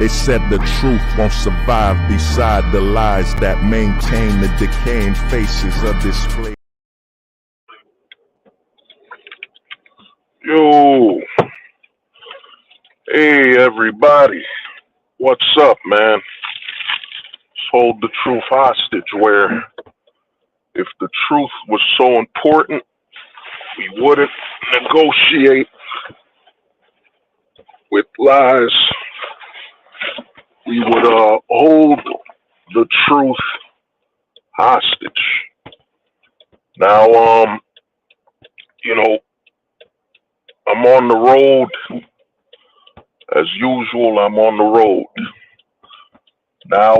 They said the truth won't survive beside the lies that maintain the decaying faces of display. Yo, hey everybody, what's up, man? Let's hold the truth hostage where if the truth was so important, we wouldn't negotiate with lies. We would hold the truth hostage. Now, I'm on the road. As usual, I'm on the road. Now,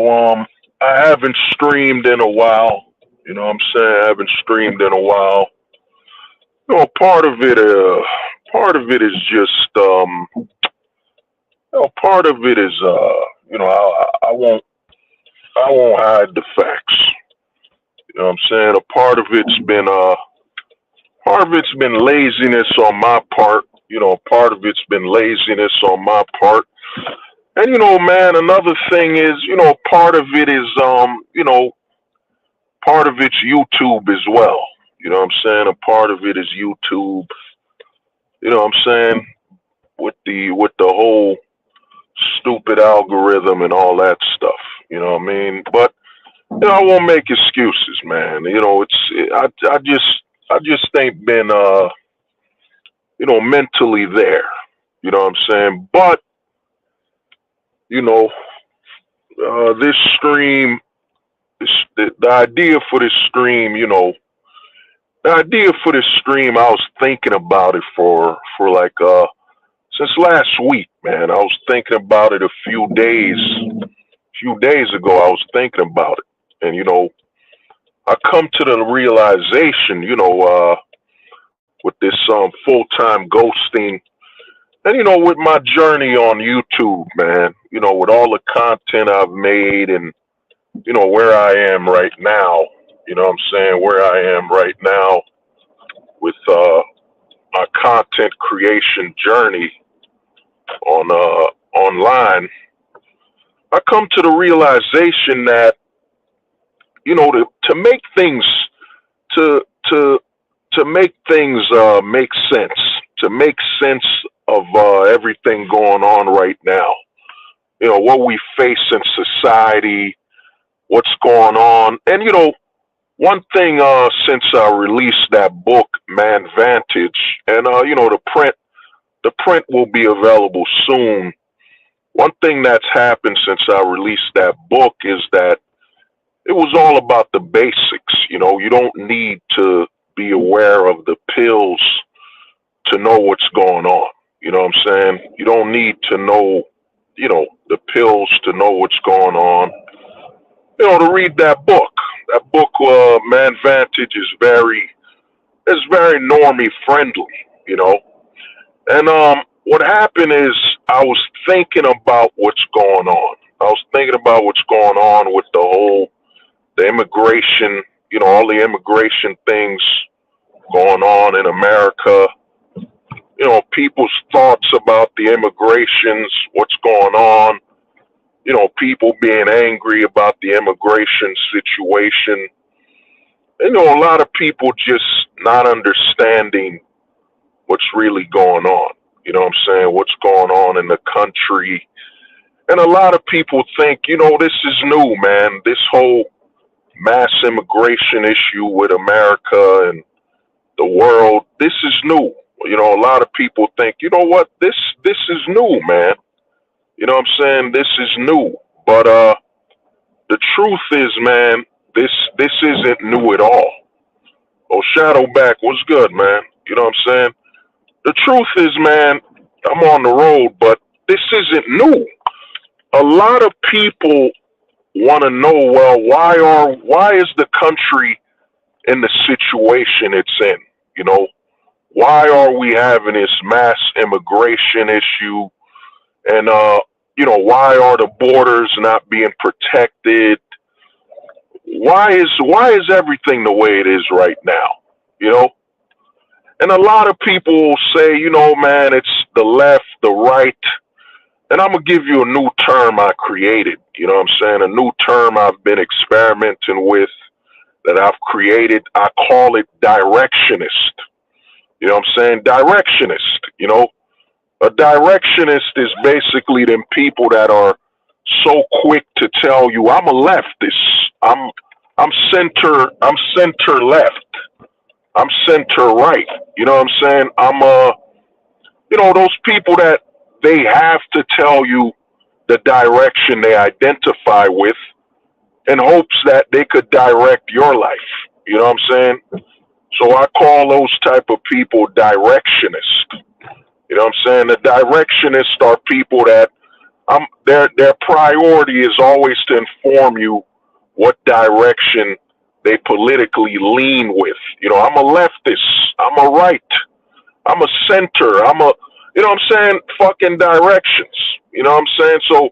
I haven't streamed in a while. You know what I'm saying? I haven't streamed in a while. Part of it is just, part of it is, I won't hide the facts. You know what I'm saying? Part of it's been laziness on my part. Part of it's been laziness on my part. And man, another thing is, part of it is, part of it's YouTube as well. You know what I'm saying? A part of it is YouTube. You know what I'm saying? With the whole stupid algorithm and all that stuff. You know what I mean? But I won't make excuses, man. I just ain't been mentally there. You know what I'm saying? But this stream, the idea for this stream, I was thinking about it for like since last week, man. I was thinking about it a few days ago. I was thinking about it, and I come to the realization, with this full-time ghosting, and with my journey on YouTube, man, with all the content I've made, and where I am right now, where I am right now with my content creation journey on online, I come to the realization that to make things make sense, to make sense of everything going on right now, what we face in society, what's going on, and one thing since I released that book, Man Vantage, and the print will be available soon. One thing that's happened since I released that book is that it was all about the basics. You don't need to be aware of the pills to know what's going on. You know what I'm saying? You don't need to know, the pills to know what's going on. To read that book. That book, Man Vantage, is very normie friendly. And what happened is I was thinking about what's going on. I was thinking about what's going on with the immigration, all the immigration things going on in America. People's thoughts about the immigrations, what's going on. People being angry about the immigration situation. A lot of people just not understanding what's really going on. You know what I'm saying? What's going on in the country. And a lot of people think, this is new, man. This whole mass immigration issue with America and the world, this is new. A lot of people think, what, this is new, man. You know what I'm saying? This is new. But the truth is, man, this isn't new at all. Oh, Shadowback, what's good, man? You know what I'm saying? The truth is, man, I'm on the road, but this isn't new. A lot of people want to know, well, why is the country in the situation it's in? Why are we having this mass immigration issue? And why are the borders not being protected? Why is everything the way it is right now? And a lot of people say, man, it's the left, the right, And I'm going to give you a new term I created. You know what I'm saying? A new term I've been experimenting with that I've created. I call it directionist. You know what I'm saying? Directionist. You know, a directionist is basically them people that are so quick to tell you, I'm a leftist. I'm center left. I'm center right. You know what I'm saying? You know, those people that they have to tell you the direction they identify with in hopes that they could direct your life. You know what I'm saying? So I call those type of people directionists. You know what I'm saying? The directionists are people that their priority is always to inform you what direction they politically lean with. You know, I'm a leftist, I'm a right, I'm a center, you know what I'm saying? Fucking directions. You know what I'm saying? So,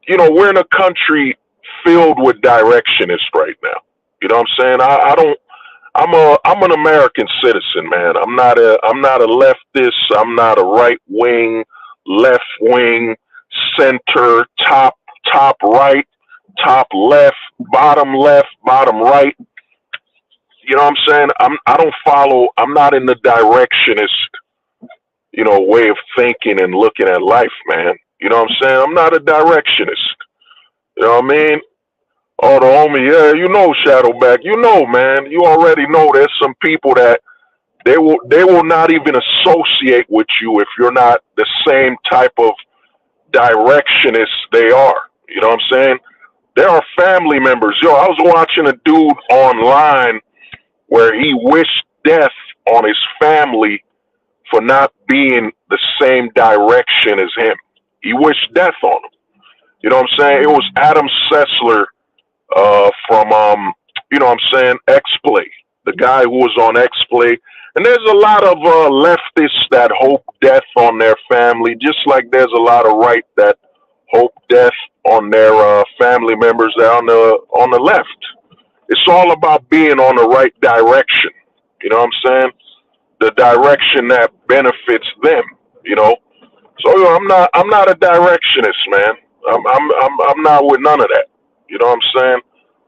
you know, we're in a country filled with directionists right now. You know what I'm saying? I don't. I'm an American citizen, man. I'm not a leftist. I'm not a right wing, left wing, center, top right, top left, bottom right. You know what I'm saying? I don't follow. I'm not in the directionist, you know, way of thinking and looking at life, man. You know what I'm saying? I'm not a directionist. You know what I mean? Oh, the homie, yeah, you know, Shadowback, you know, man, you already know there's some people that they will not even associate with you if you're not the same type of directionist they are. You know what I'm saying? There are family members. Yo, I was watching a dude online where he wished death on his family for not being the same direction as him. He wished death on them. You know what I'm saying? It was Adam Sessler from you know what I'm saying, X Play, the guy who was on X Play. And there's a lot of leftists that hope death on their family, just like there's a lot of right that hope death on their family members that are on the left. It's all about being on the right direction. You know what I'm saying? The direction that benefits them. You know. So you know, I'm not a directionist, man. I'm not with none of that. You know what I'm saying?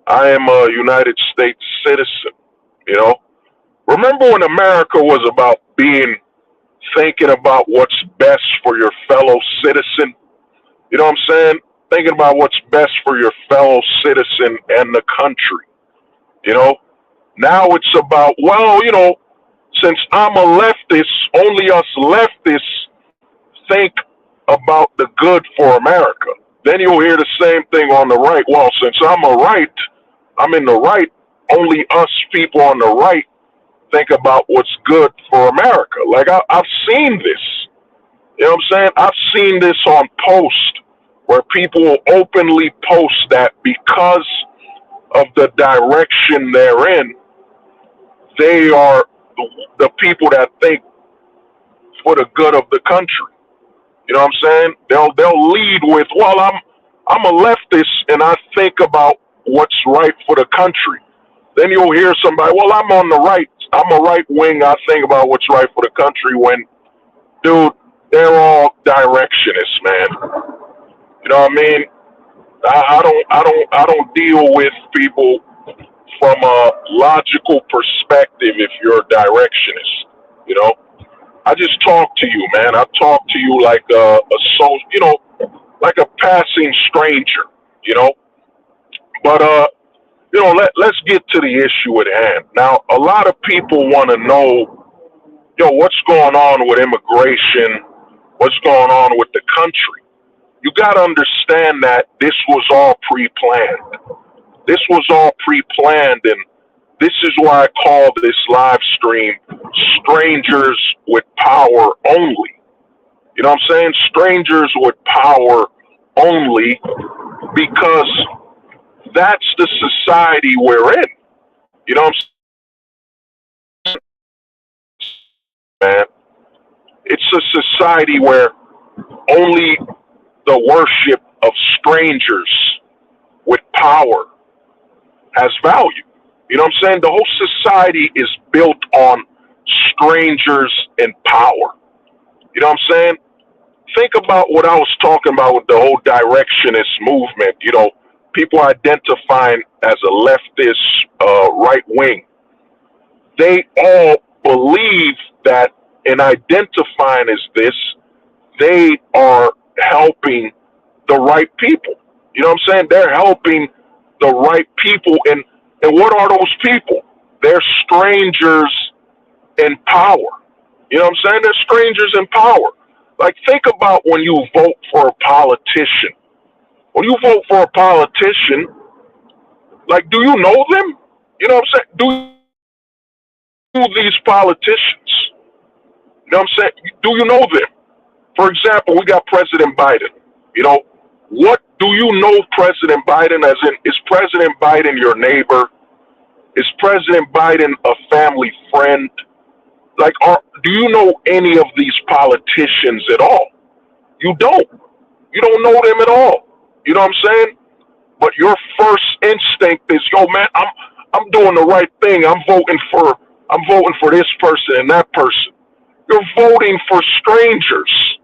I am a United States citizen. You know, remember when America was about thinking about what's best for your fellow citizen? You know what I'm saying? Thinking about what's best for your fellow citizen and the country. You know, now it's about, well, you know, since I'm a leftist, only us leftists think about the good for America. Then you'll hear the same thing on the right. Well, since I'm in the right, only us people on the right think about what's good for America. Like I've seen this. You know what I'm saying? I've seen this on posts where people will openly post that because of the direction they're in, they are the people that think for the good of the country. You know what I'm saying? They'll lead with, well, I'm a leftist and I think about what's right for the country. Then you'll hear somebody, well, I'm on the right. I'm a right wing. I think about what's right for the country. When, dude, they're all directionists, man. You know what I mean? I don't deal with people from a logical perspective if you're a directionist. You know, I just talk to you, man. I talk to you like a soul, you know, like a passing stranger. You know, but you know, let's get to the issue at hand. Now, a lot of people want to know, yo, what's going on with immigration? What's going on with the country? You got to understand that this was all pre-planned. This was all pre-planned, and this is why I call this live stream Strangers with Power Only. You know what I'm saying? Strangers with Power Only, because that's the society we're in. You know what I'm saying, man? It's a society where only the worship of strangers with power has value. You know what I'm saying? The whole society is built on strangers and power. You know what I'm saying? Think about what I was talking about with the whole directionist movement. You know, people identifying as a leftist, right wing. They all believe that in identifying as this, they are helping the right people. You know what I'm saying? They're helping the right people. And what are those people? They're strangers in power. You know what I'm saying? They're strangers in power. Like, think about when you vote for a politician. When you vote for a politician, like, do you know them? You know what I'm saying? Do these politicians, you know what I'm saying? Do you know them? For example, we got President Biden. You know, what do you know President Biden as in, is President Biden your neighbor? Is President Biden a family friend? Like, do you know any of these politicians at all? You don't. You don't know them at all. You know what I'm saying? But your first instinct is, yo, man, I'm doing the right thing. I'm voting for this person and that person. You're voting for strangers.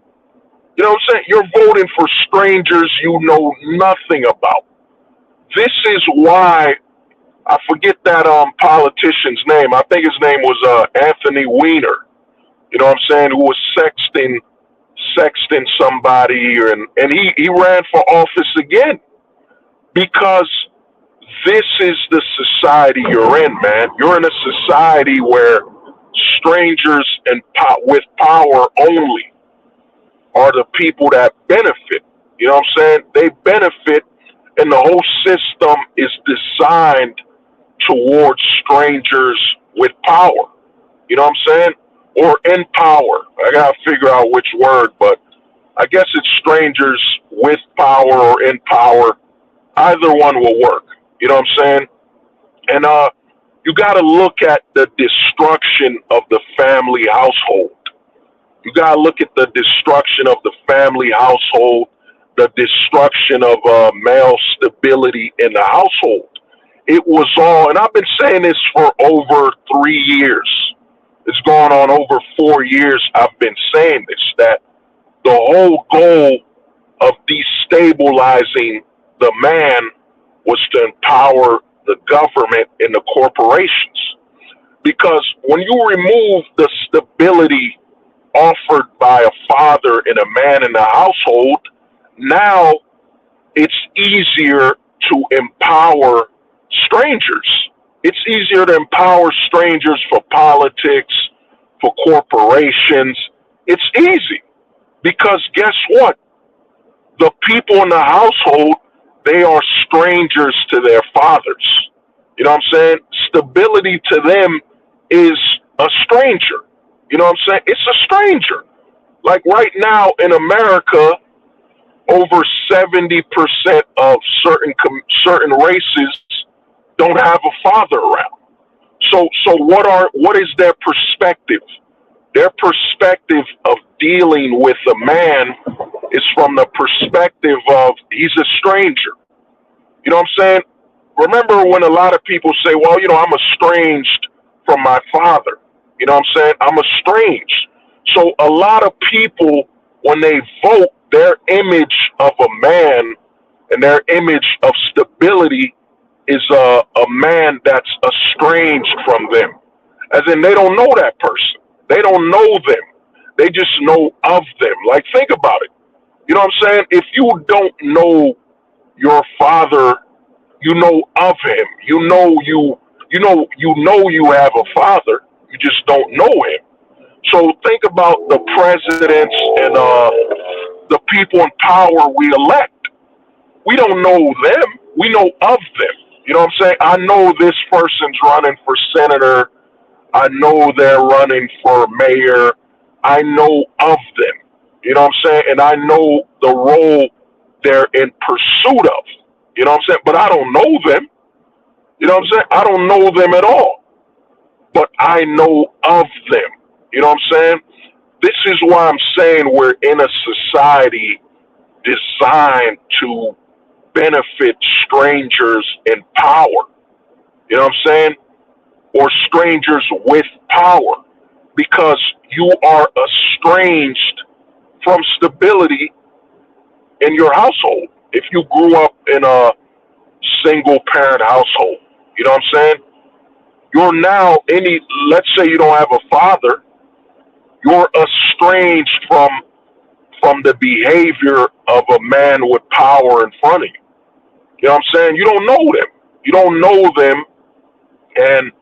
You know what I'm saying? You're voting for strangers you know nothing about. This is why I forget that politician's name. I think his name was Anthony Weiner. You know what I'm saying? Who was sexting somebody, and he ran for office again because this is the society you're in, man. You're in a society where strangers and with power only are the people that benefit. You know what I'm saying? They benefit, and the whole system is designed towards strangers with power. You know what I'm saying? Or in power. I gotta figure out which word, but I guess it's strangers with power or in power. Either one will work. You know what I'm saying? And you gotta look at the destruction of the family household. You gotta look at the destruction of the family household, the destruction of male stability in the household. It was all, and I've been saying this for over 3 years. It's gone on over 4 years. I've been saying this, that the whole goal of destabilizing the man was to empower the government and the corporations. Because when you remove the stability offered by a father and a man in the household, now it's easier to empower strangers. It's easier to empower strangers for politics, for corporations. It's easy because guess what? The people in the household, they are strangers to their fathers. You know what I'm saying? Stability to them is a stranger. You know what I'm saying? It's a stranger. Like right now in America, over 70% of certain races don't have a father around. So what is their perspective? Their perspective of dealing with a man is from the perspective of he's a stranger. You know what I'm saying? Remember when a lot of people say, well, you know, I'm estranged from my father. You know what I'm saying? I'm estranged. So a lot of people, when they vote, their image of a man and their image of stability is a man that's estranged from them. As in, they don't know that person. They don't know them. They just know of them. Like, think about it. You know what I'm saying? If you don't know your father, you know of him. You know you have a father. You just don't know him. So think about the presidents and the people in power we elect. We don't know them. We know of them. You know what I'm saying? I know this person's running for senator. I know they're running for mayor. I know of them. You know what I'm saying? And I know the role they're in pursuit of. You know what I'm saying? But I don't know them. You know what I'm saying? I don't know them at all. But I know of them. You know what I'm saying? This is why I'm saying we're in a society designed to benefit strangers in power. You know what I'm saying? Or strangers with power. Because you are estranged from stability in your household. If you grew up in a single parent household, you know what I'm saying? You're now let's say you don't have a father, you're estranged from the behavior of a man with power in front of you. You know what I'm saying? You don't know them. You don't know them, and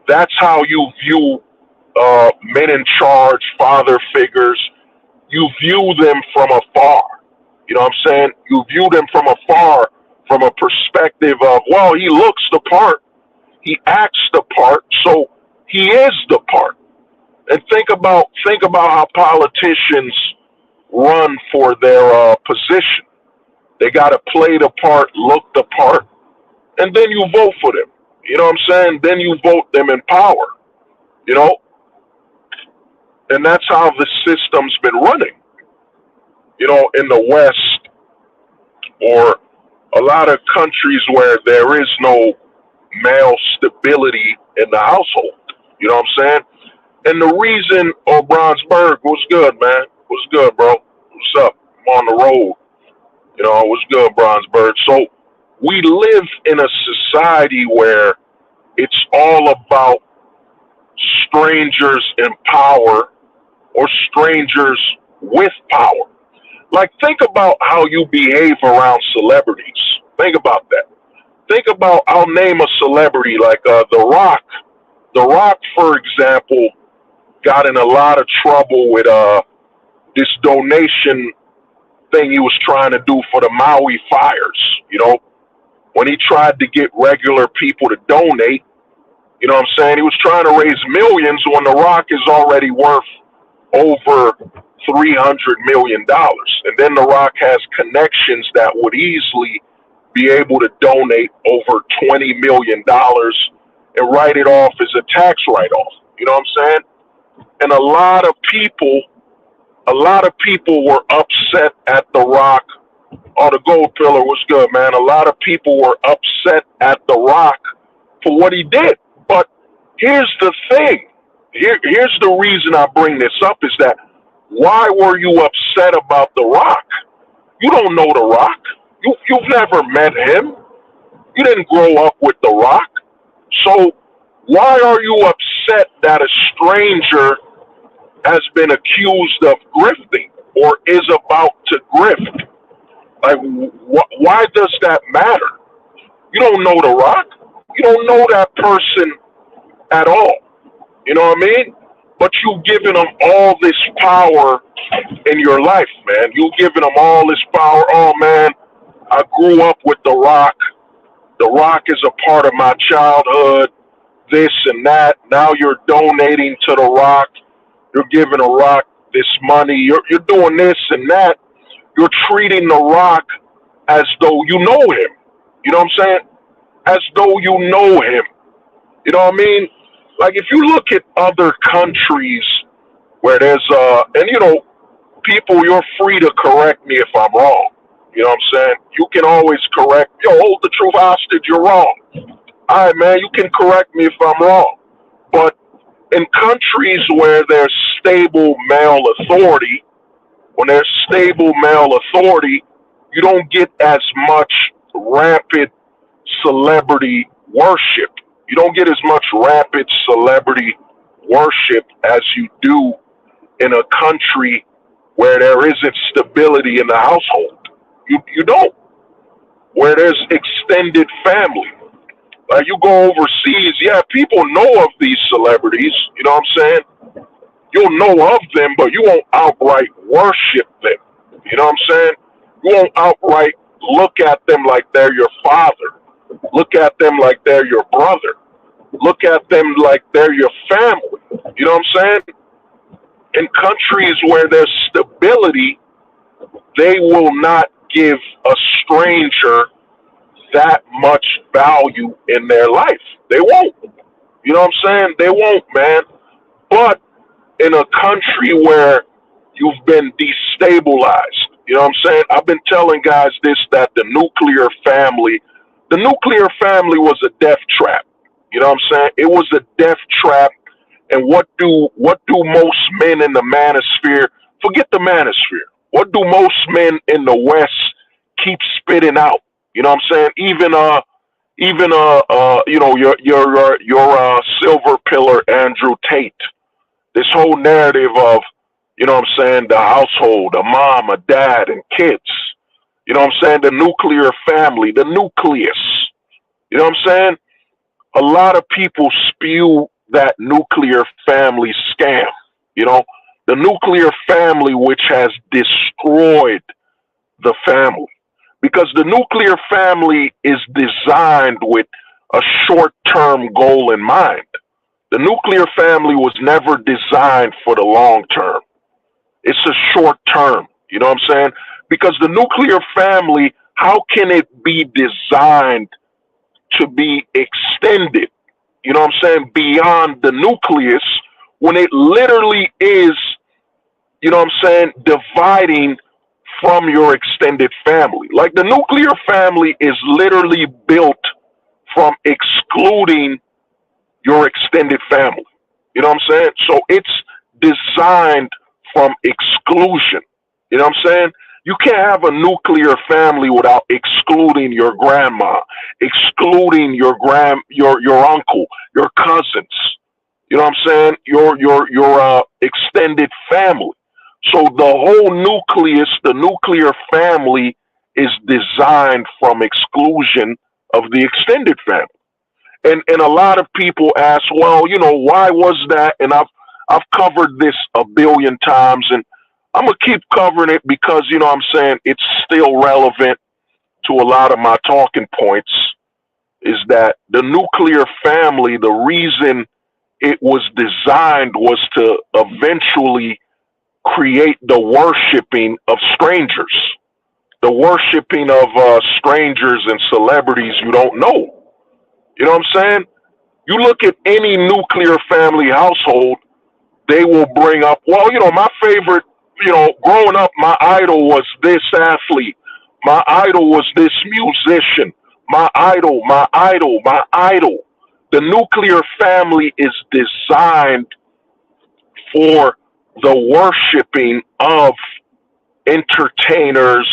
that's how you view men in charge, father figures. You view them from afar. You know what I'm saying? You view them from afar, from a perspective of, well, he looks the part, he acts the part, so he is the part. And think about how politicians run for their position. They got to play the part, look the part, and then you vote for them. You know what I'm saying? Then you vote them in power. You know, and that's how the system's been running. You know, in the West or a lot of countries where there is no male stability in the household. You know what I'm saying? And the reason, Brownsburg was good, man. Was good, bro. What's up? I'm on the road. You know, it was good, Brownsburg. So we live in a society where it's all about strangers in power or strangers with power. Like, think about how you behave around celebrities. Think about that. Think about, I'll name a celebrity like The Rock. The Rock, for example, got in a lot of trouble with this donation thing he was trying to do for the Maui fires. You know, when he tried to get regular people to donate, you know what I'm saying? He was trying to raise millions when The Rock is already worth over $300 million. And then The Rock has connections that would easily be able to donate over $20 million and write it off as a tax write-off. You know what I'm saying? And a lot of people were upset at The Rock. Oh, the gold pillar was good, man. A lot of people were upset at The Rock for what he did. But here's the thing. Here's the reason I bring this up is that why were you upset about The Rock? You don't know The Rock. You've never met him. You didn't grow up with The Rock. So why are you upset that a stranger has been accused of grifting or is about to grift? Like, why does that matter? You don't know The Rock. You don't know that person at all. You know what I mean? But you've given them all this power in your life, man. You've given them all this power. Oh, man, I grew up with The Rock. The Rock is a part of my childhood, this and that. Now you're donating to The Rock. You're giving The Rock this money. You're doing this and that. You're treating The Rock as though you know him. You know what I'm saying? As though you know him. You know what I mean? Like, if you look at other countries where there's, and you know, people, you're free to correct me if I'm wrong. You know what I'm saying? You can always correct, hold the truth hostage, you're wrong. All right, man, you can correct me if I'm wrong. But in countries where there's stable male authority, when there's stable male authority, you don't get as much rampant celebrity worship. You don't get as much rampant celebrity worship as you do in a country where there isn't stability in the household. You don't. Where there's extended family. Like, you go overseas, yeah, people know of these celebrities, you know what I'm saying? You'll know of them, but you won't outright worship them. You know what I'm saying? You won't outright look at them like they're your father. Look at them like they're your brother. Look at them like they're your family. You know what I'm saying? In countries where there's stability, they will not give a stranger that much value in their life. They won't. You know what I'm saying? They won't, man. But in a country where you've been destabilized, you know what I'm saying? I've been telling guys this, that the nuclear family was a death trap. You know what I'm saying? It was a death trap. And what do most men in the manosphere, Forget the manosphere. What do most men in the West keep spitting out? You know what I'm saying? You know, your silver pillar Andrew Tate. This whole narrative of, you know what I'm saying, the household, a mom, a dad, and kids. You know what I'm saying? The nuclear family, the nucleus. You know what I'm saying? A lot of people spew that nuclear family scam. You know, the nuclear family, which has destroyed the family, because the nuclear family is designed with a short term goal in mind. The nuclear family was never designed for the long term. It's a short term. You know what I'm saying? Because the nuclear family, how can it be designed to be extended? You know what I'm saying? Beyond the nucleus, when it literally is, you know what I'm saying, dividing from your extended family. Like the nuclear family is literally built from excluding your extended family. You know what I'm saying? So it's designed from exclusion. You know what I'm saying? You can't have a nuclear family without excluding your grandma, excluding your uncle, your cousins. You know what I'm saying? Your extended family. So the whole nucleus, the nuclear family, is designed from exclusion of the extended family. And a lot of people ask, well, you know, why was that? And I've covered this a billion times, and I'm gonna keep covering it because, you know what I'm saying, it's still relevant to a lot of my talking points. Is that the nuclear family, the reason it was designed was to eventually create the worshiping of strangers, the worshiping of strangers and celebrities you don't know. You know what I'm saying? You look at any nuclear family household, they will bring up, well, you know, my favorite, you know, growing up, my idol was this athlete. My idol was this musician. My idol, my idol, my idol. The nuclear family is designed for the worshiping of entertainers,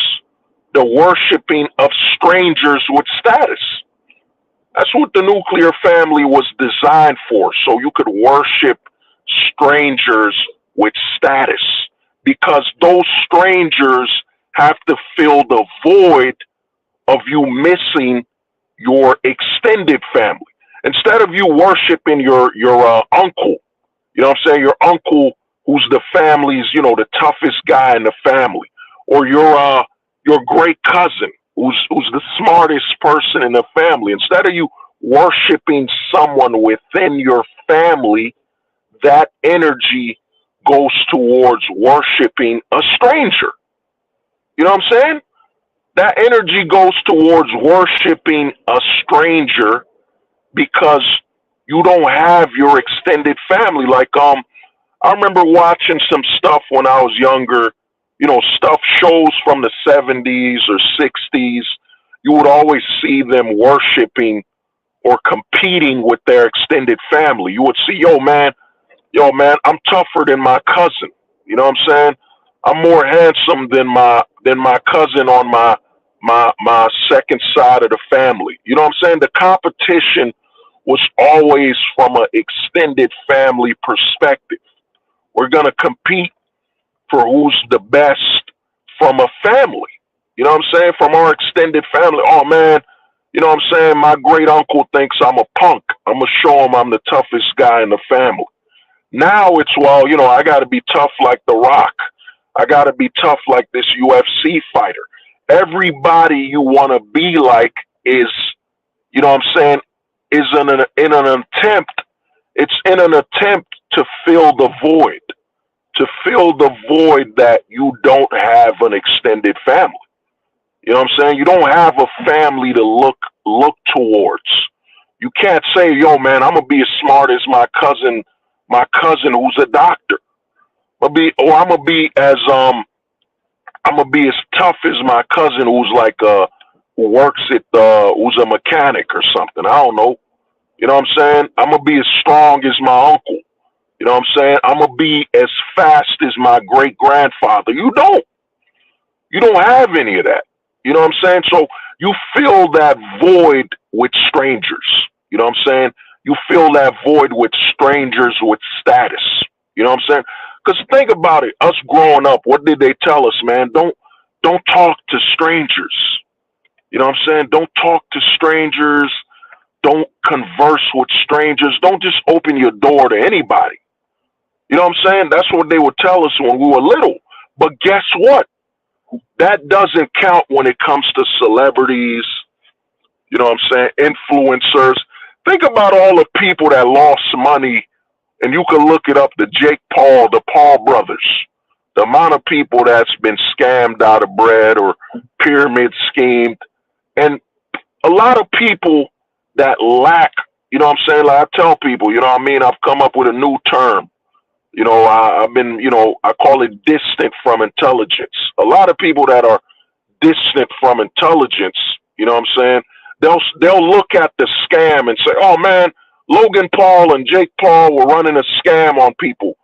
the worshiping of strangers with status. That's what the nuclear family was designed for, so you could worship strangers with status, because those strangers have to fill the void of you missing your extended family. Instead of you worshiping your uncle, you know what I'm saying, your uncle who's the family's, you know, the toughest guy in the family, or your great cousin who's the smartest person in the family. Instead of you worshiping someone within your family, that energy goes towards worshiping a stranger. You know what I'm saying? That energy goes towards worshiping a stranger because you don't have your extended family. Like I remember watching some stuff when I was younger, you know, stuff shows from the 70s or 60s. You would always see them worshiping or competing with their extended family. You would see, yo man, I'm tougher than my cousin. You know what I'm saying? I'm more handsome than my cousin on my second side of the family. You know what I'm saying? The competition was always from an extended family perspective. We're gonna compete for who's the best from a family. You know what I'm saying? From our extended family. Oh man, you know what I'm saying? My great uncle thinks I'm a punk. I'm gonna show him I'm the toughest guy in the family. Now it's, well, you know, I got to be tough like The Rock. I got to be tough like this UFC fighter. Everybody you want to be like is, you know what I'm saying, is in an attempt. It's in an attempt to fill the void, to fill the void that you don't have an extended family. You know what I'm saying? You don't have a family to look towards. You can't say, yo, man, I'm gonna be as smart as my cousin who's a doctor. I'm gonna be as tough as my cousin who's like who works at who's a mechanic or something. I don't know. You know what I'm saying? I'm gonna be as strong as my uncle. You know what I'm saying? I'm gonna be as fast as my great grandfather. You don't. You don't have any of that. You know what I'm saying? So you fill that void with strangers. You know what I'm saying? You fill that void with strangers with status. You know what I'm saying? Because think about it. Us growing up, what did they tell us, man? Don't talk to strangers. You know what I'm saying? Don't talk to strangers. Don't converse with strangers. Don't just open your door to anybody. You know what I'm saying? That's what they would tell us when we were little. But guess what? That doesn't count when it comes to celebrities, you know what I'm saying, influencers. Think about all the people that lost money, and you can look it up, the Paul brothers, the amount of people that's been scammed out of bread or pyramid schemed, and a lot of people that lack, you know what I'm saying, like I tell people, you know what I mean, I've come up with a new term. You know, I've been, I call it distant from intelligence. A lot of people that are distant from intelligence, you know what I'm saying? They'll look at the scam and say, "Oh man, Logan Paul and Jake Paul were running a scam on people."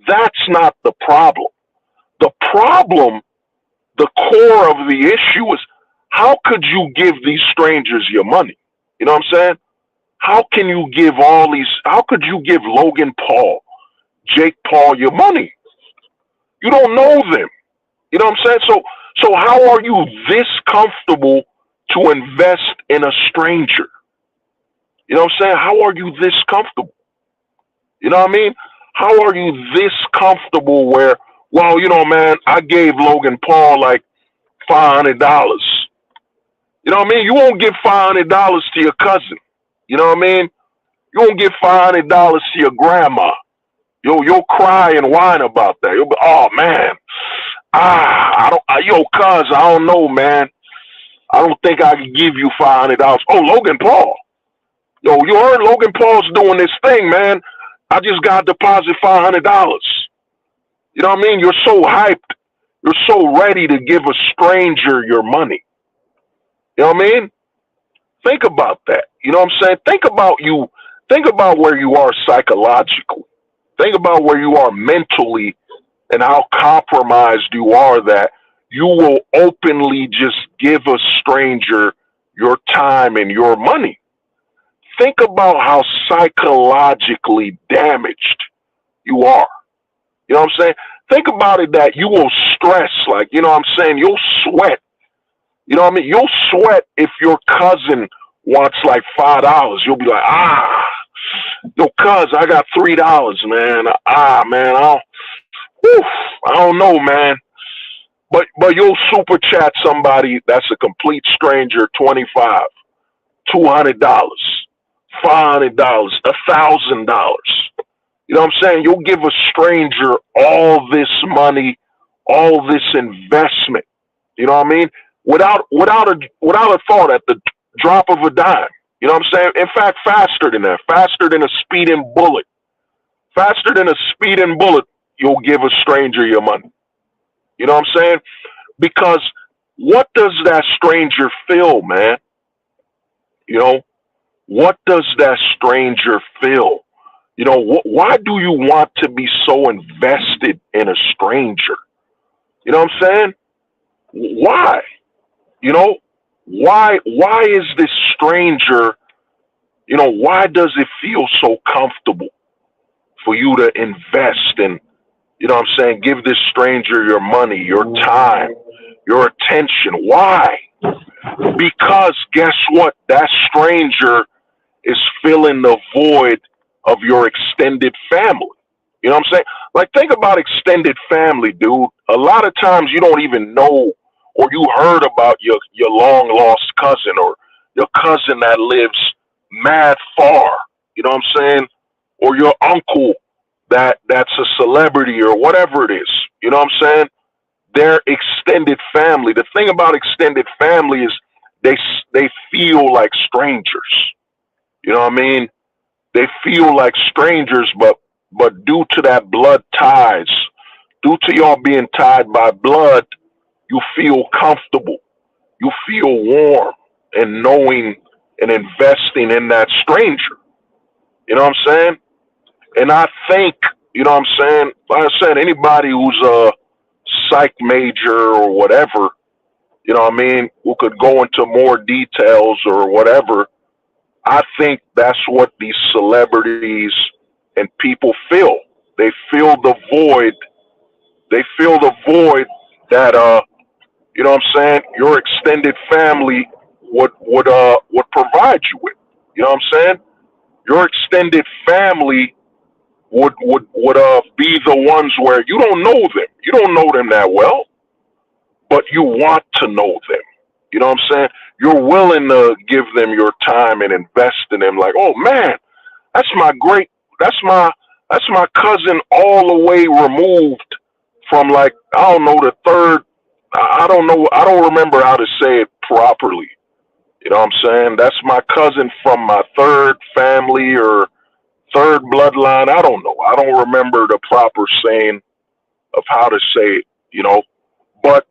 That's not the problem. The problem, the core of the issue is how could you give these strangers your money? You know what I'm saying? How could you give Logan Paul, Jake Paul your money? You don't know them. You know what I'm saying? So how are you this comfortable to invest in a stranger? You know what I'm saying? How are you this comfortable? You know what I mean? How are you this comfortable where, well, man, I gave Logan Paul like $500. You know what I mean? You won't give $500 to your cousin. You know what I mean? You won't give $500 to your grandma. You'll cry and whine about that. You'll be, oh man, cuz, I don't know, man. I don't think I can give you $500. Oh, Logan Paul. Yo, you heard Logan Paul's doing this thing, man. I just got to deposit $500. You know what I mean? You're so hyped. You're so ready to give a stranger your money. You know what I mean? Think about that. You know what I'm saying? Think about you. Think about where you are psychologically. Think about where you are mentally and how compromised you are that you will openly just give a stranger your time and your money. Think about how psychologically damaged you are. You know what I'm saying? Think about it that you will stress, like, you know what I'm saying? You'll sweat. You know what I mean? You'll sweat if your cousin wants like $5. You'll be like, yo, cuz, I got $3, man. Man, I don't know, man. But you'll super chat somebody that's a complete stranger, 25, $200, $500, $1,000. You know what I'm saying? You'll give a stranger all this money, all this investment. You know what I mean? Without a thought, at the drop of a dime. You know what I'm saying? In fact, faster than that, faster than a speeding bullet. Faster than a speeding bullet, you'll give a stranger your money. You know what I'm saying? Because what does that stranger feel, man? You know, what does that stranger feel? You know, why do you want to be so invested in a stranger? You know what I'm saying? Why? You know, why is this stranger, why does it feel so comfortable for you to invest in, you know what I'm saying, give this stranger your money, your time, your attention? Why? Because guess what? That stranger is filling the void of your extended family. You know what I'm saying? Like, think about extended family, dude. A lot of times you don't even know, or you heard about your long lost cousin or your cousin that lives mad far. You know what I'm saying? Or your uncle that's a celebrity or whatever it is. You know what I'm saying? Their extended family. The thing about extended family is they feel like strangers. You know what I mean? They feel like strangers, but due to that blood ties, due to y'all being tied by blood, you feel comfortable. You feel warm and knowing and investing in that stranger. You know what I'm saying? And I think You know what I'm saying? Like I said, anybody who's a psych major or whatever, you know what I mean, who could go into more details or whatever, I think that's what these celebrities and people feel. They feel the void. They feel the void that you know what I'm saying, your extended family would provide you with. You know what I'm saying? Your extended family would be the ones where you don't know them. You don't know them that well, but you want to know them. You know what I'm saying? You're willing to give them your time and invest in them. Like, oh man, that's my great. That's my that's my cousin all the way removed from, like, I don't know, the third. I don't know. I don't remember how to say it properly. You know what I'm saying? That's my cousin from my third family or third bloodline. I don't know. I don't remember the proper saying of how to say it. You know, but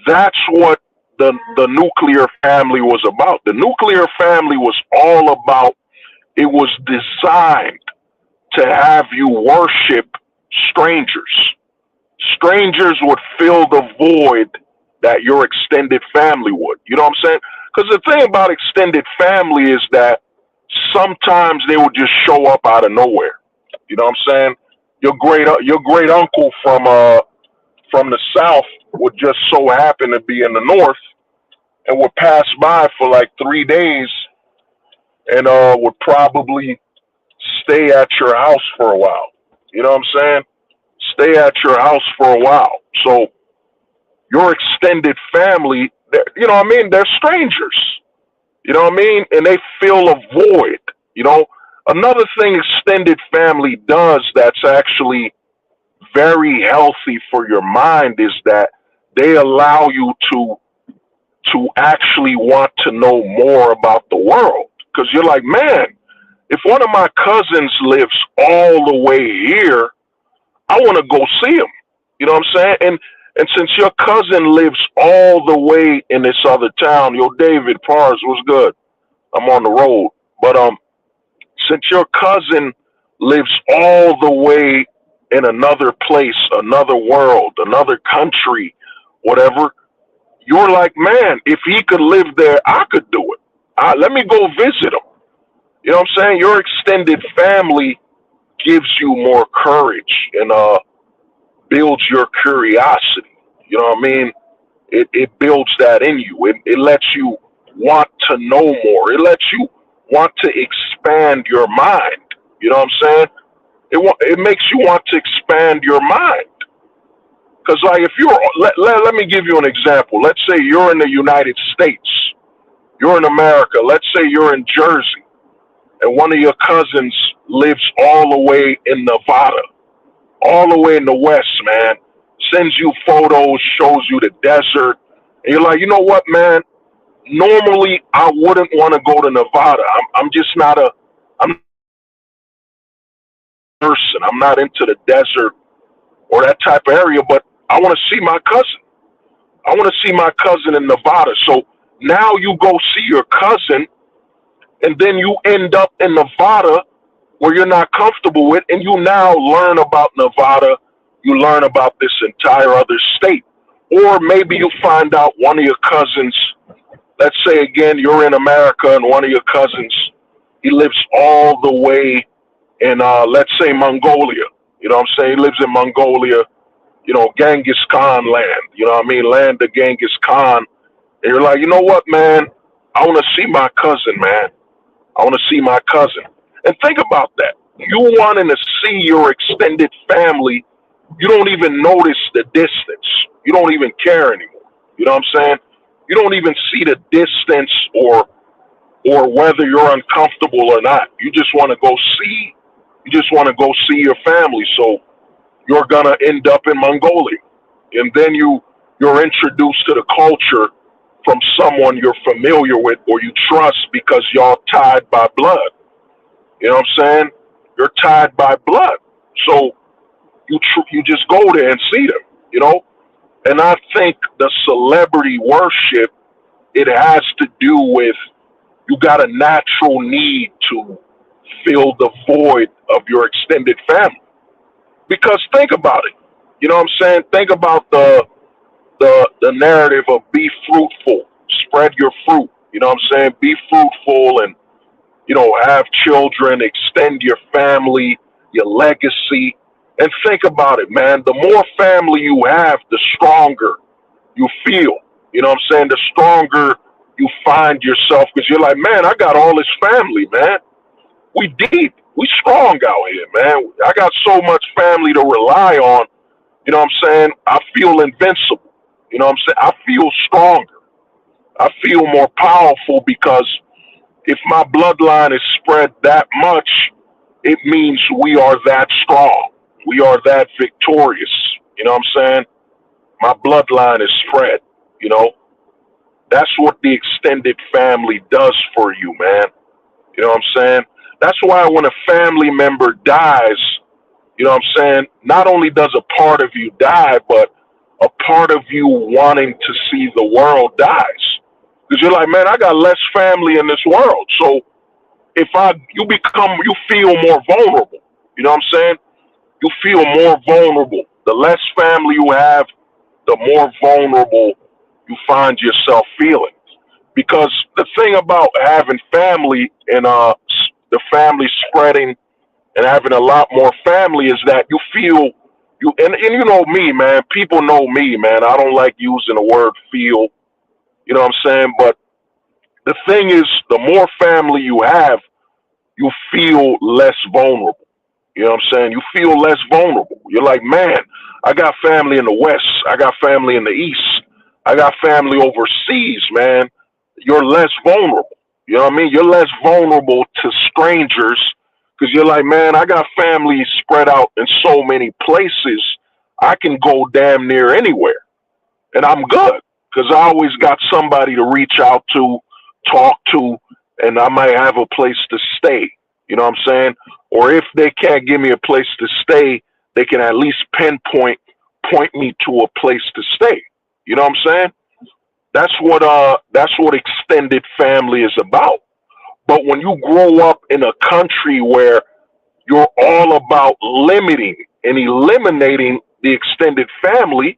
that's what the nuclear family was about. The nuclear family was all about. It was designed to have you worship strangers. Strangers would fill the void that your extended family would. You know what I'm saying? Because the thing about extended family is that sometimes they would just show up out of nowhere. You know what I'm saying? Your great uncle from the south would just so happen to be in the north and would pass by for like 3 days and would probably stay at your house for a while. You know what I'm saying? Stay at your house for a while. So your extended family, you know what I mean? They're strangers. You know what I mean? And they fill a void. You know, another thing extended family does that's actually very healthy for your mind is that they allow you to actually want to know more about the world. Because you're like, man, if one of my cousins lives all the way here, I want to go see him. You know what I'm saying? And since your cousin lives all the way in this other town, yo, David Pars was good. I'm on the road, but since your cousin lives all the way in another place, another world, another country, whatever, you're like, man, if he could live there, I could do it. Let me go visit him. You know what I'm saying? Your extended family gives you more courage and builds your curiosity. You know what I mean? It builds that in you. It lets you want to know more. It lets you want to expand your mind. You know what I'm saying? It makes you want to expand your mind. Because, like, if you're, let me give you an example. Let's say you're in the United States. You're in America. Let's say you're in Jersey. And one of your cousins lives all the way in Nevada, all the way in the West, man. Sends you photos, shows you the desert. And you're like, you know what, man? Normally, I wouldn't want to go to Nevada. I'm just not I'm a person. I'm not into the desert or that type of area, but I want to see my cousin. I want to see my cousin in Nevada. So now you go see your cousin, and then you end up in Nevada where you're not comfortable with, and you now learn about Nevada. You learn about this entire other state. Or maybe you find out one of your cousins, let's say again, you're in America and one of your cousins, he lives all the way in, let's say, Mongolia. You know what I'm saying? He lives in Mongolia, you know, Genghis Khan land. You know what I mean? Land of Genghis Khan. And you're like, you know what, man? I want to see my cousin, man. I want to see my cousin. And think about that. You wanting to see your extended family, you don't even notice the distance. You don't even care anymore. You know what I'm saying? You don't even see the distance or whether you're uncomfortable or not. You just want to go see. You just want to go see your family. So you're gonna end up in Mongolia, and then you're introduced to the culture from someone you're familiar with or you trust because y'all tied by blood. You know what I'm saying? You're tied by blood, so you just go there and see them. You know, and I think the celebrity worship, it has to do with, you got a natural need to fill the void of your extended family. Because think about it. You know what I'm saying? Think about the narrative of be fruitful, spread your fruit. You know what I'm saying? Be fruitful and have children, extend your family, your legacy. And think about it, man. The more family you have, the stronger you feel. You know what I'm saying? The stronger you find yourself because you're like, man, I got all this family, man. We deep. We strong out here, man. I got so much family to rely on. You know what I'm saying? I feel invincible. You know what I'm saying? I feel stronger. I feel more powerful because if my bloodline is spread that much, it means we are that strong. We are that victorious. You know what I'm saying? My bloodline is spread. You know, that's what the extended family does for you, man. You know what I'm saying? That's why when a family member dies, you know what I'm saying? Not only does a part of you die, but a part of you wanting to see the world dies. Because you're like, man, I got less family in this world. So you feel more vulnerable. You know what I'm saying? You feel more vulnerable. The less family you have, the more vulnerable you find yourself feeling. Because the thing about having family and the family spreading and having a lot more family is that you feel and you know me, man. People know me, man. I don't like using the word feel. You know what I'm saying? But the thing is, the more family you have, you feel less vulnerable. You know what I'm saying? You feel less vulnerable. You're like, man, I got family in the West. I got family in the East. I got family overseas, man. You're less vulnerable. You know what I mean? You're less vulnerable to strangers because you're like, man, I got family spread out in so many places. I can go damn near anywhere and I'm good because I always got somebody to reach out to, talk to, and I might have a place to stay. You know what I'm saying? Or if they can't give me a place to stay, they can at least point me to a place to stay. You know what I'm saying? That's what extended family is about. But when you grow up in a country where you're all about limiting and eliminating the extended family,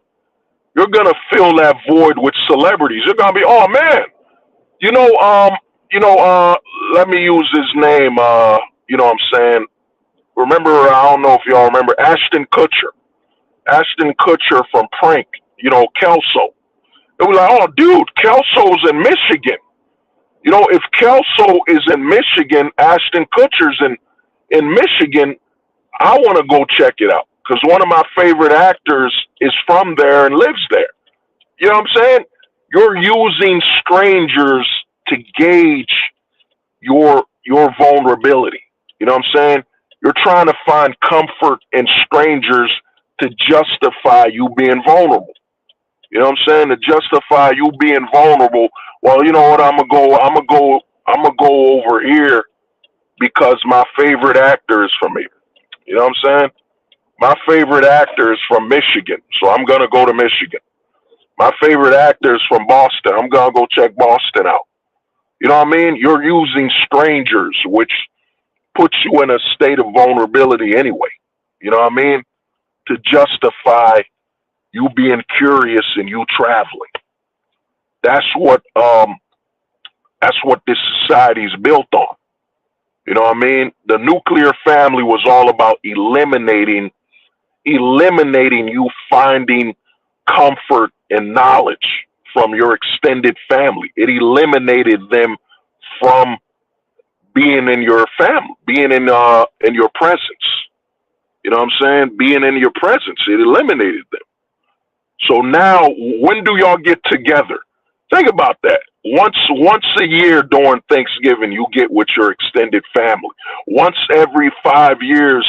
you're gonna fill that void with celebrities. You're gonna be, oh man, you know, you know, let me use his name. You know what I'm saying? Remember, I don't know if y'all remember Ashton Kutcher. Ashton Kutcher from Prank, Kelso. It was like, oh, dude, Kelso's in Michigan. If Kelso is in Michigan, Ashton Kutcher's in Michigan, I want to go check it out because one of my favorite actors is from there and lives there. You know what I'm saying? You're using strangers to gauge your vulnerability. You know what I'm saying? You're trying to find comfort in strangers to justify you being vulnerable. You know what I'm saying? To justify you being vulnerable. Well, you know what? I'm gonna go over here because my favorite actor is from here. You know what I'm saying? My favorite actor is from Michigan, so I'm gonna go to Michigan. My favorite actor is from Boston. I'm gonna go check Boston out. You know what I mean? You're using strangers, which puts you in a state of vulnerability anyway. You know what I mean? To justify you being curious and you traveling. That's what this society is built on. You know what I mean? The nuclear family was all about eliminating you finding comfort and knowledge from your extended family. It eliminated them from being in your family, being in your presence. You know what I'm saying? Being in your presence, it eliminated them. So now, when do y'all get together? Think about that. Once a year during Thanksgiving, you get with your extended family. Once every 5 years,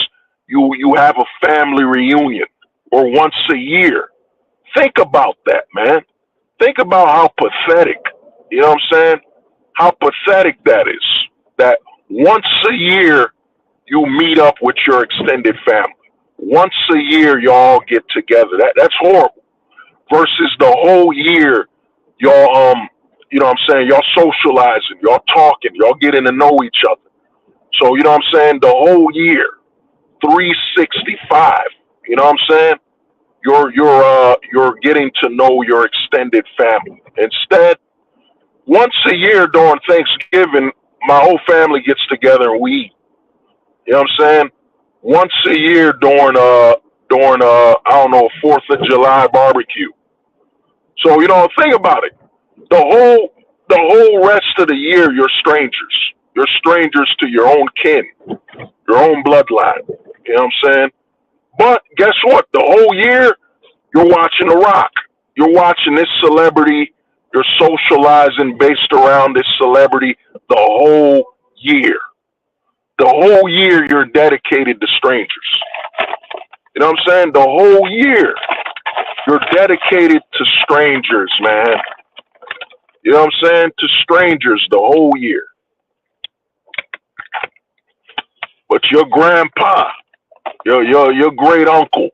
you have a family reunion, or once a year. Think about that, man. Think about how pathetic. You know what I'm saying? How pathetic that is. That once a year you meet up with your extended family. Once a year y'all get together. That's horrible. Versus the whole year y'all you know what I'm saying, y'all socializing, y'all talking, y'all getting to know each other. So you know what I'm saying, the whole year, 365. You know what I'm saying? You're getting to know your extended family. Instead, once a year during Thanksgiving, my whole family gets together and we eat. You know what I'm saying? Once a year during I don't know, 4th of July barbecue. So, think about it. The whole rest of the year you're strangers. You're strangers to your own kin, your own bloodline. You know what I'm saying? But guess what? The whole year you're watching The Rock. You're watching this celebrity. You're socializing based around this celebrity the whole year. The whole year you're dedicated to strangers. You know what I'm saying? The whole year you're dedicated to strangers, man. You know what I'm saying? To strangers the whole year. But your grandpa, your great uncle,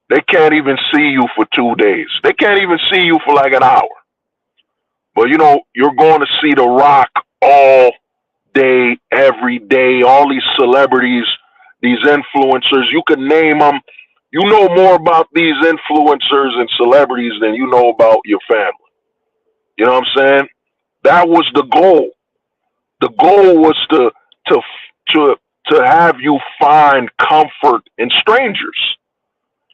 they can't even see you for 2 days. They can't even see you for like an hour. But you're going to see The Rock all day, every day. All these celebrities, these influencers, you can name them. You know more about these influencers and celebrities than you know about your family. You know what I'm saying? That was the goal. The goal was to to to have you find comfort in strangers.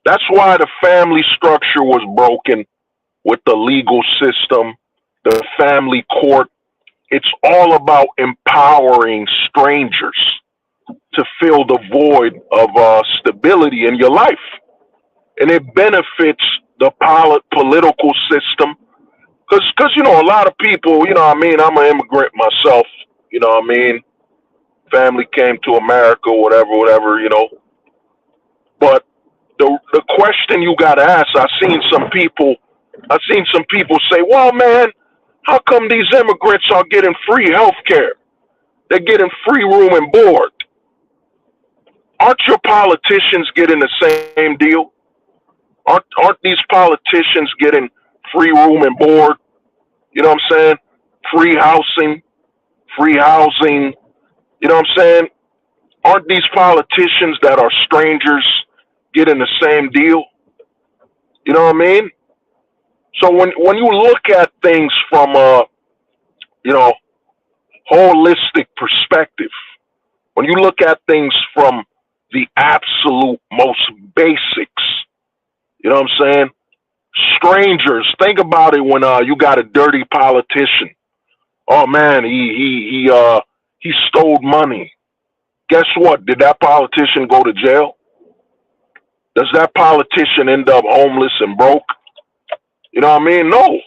That's why the family structure was broken with the legal system, the family court. It's all about empowering strangers to fill the void of stability in your life. And it benefits the political system. Because, a lot of people, what I mean, I'm an immigrant myself, what I mean, family came to America, whatever. But the question you got to ask, I've seen some people say, well, man, how come these immigrants are getting free health care? They're getting free room and board. Aren't your politicians getting the same deal? Aren't these politicians getting free room and board? You know what I'm saying? Free housing. You know what I'm saying? Aren't these politicians that are strangers getting the same deal? You know what I mean? So when you look at things from a holistic perspective, when you look at things from the absolute most basics, you know what I'm saying? Strangers, think about it when you got a dirty politician. Oh man, he stole money. Guess what? Did that politician go to jail? Does that politician end up homeless and broke? You know what I mean? No.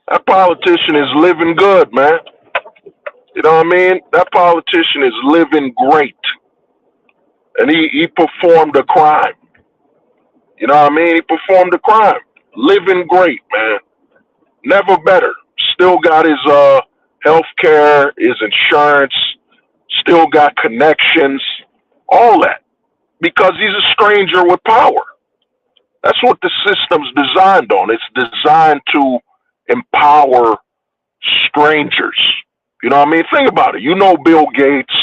That politician is living good, man. You know what I mean? That politician is living great. And he performed a crime. You know what I mean? He performed a crime. Living great, man. Never better. Still got his health care, his insurance, still got connections, all that. Because he's a stranger with power. That's what the system's designed on. It's designed to empower strangers. You know what I mean? Think about it. You know Bill Gates.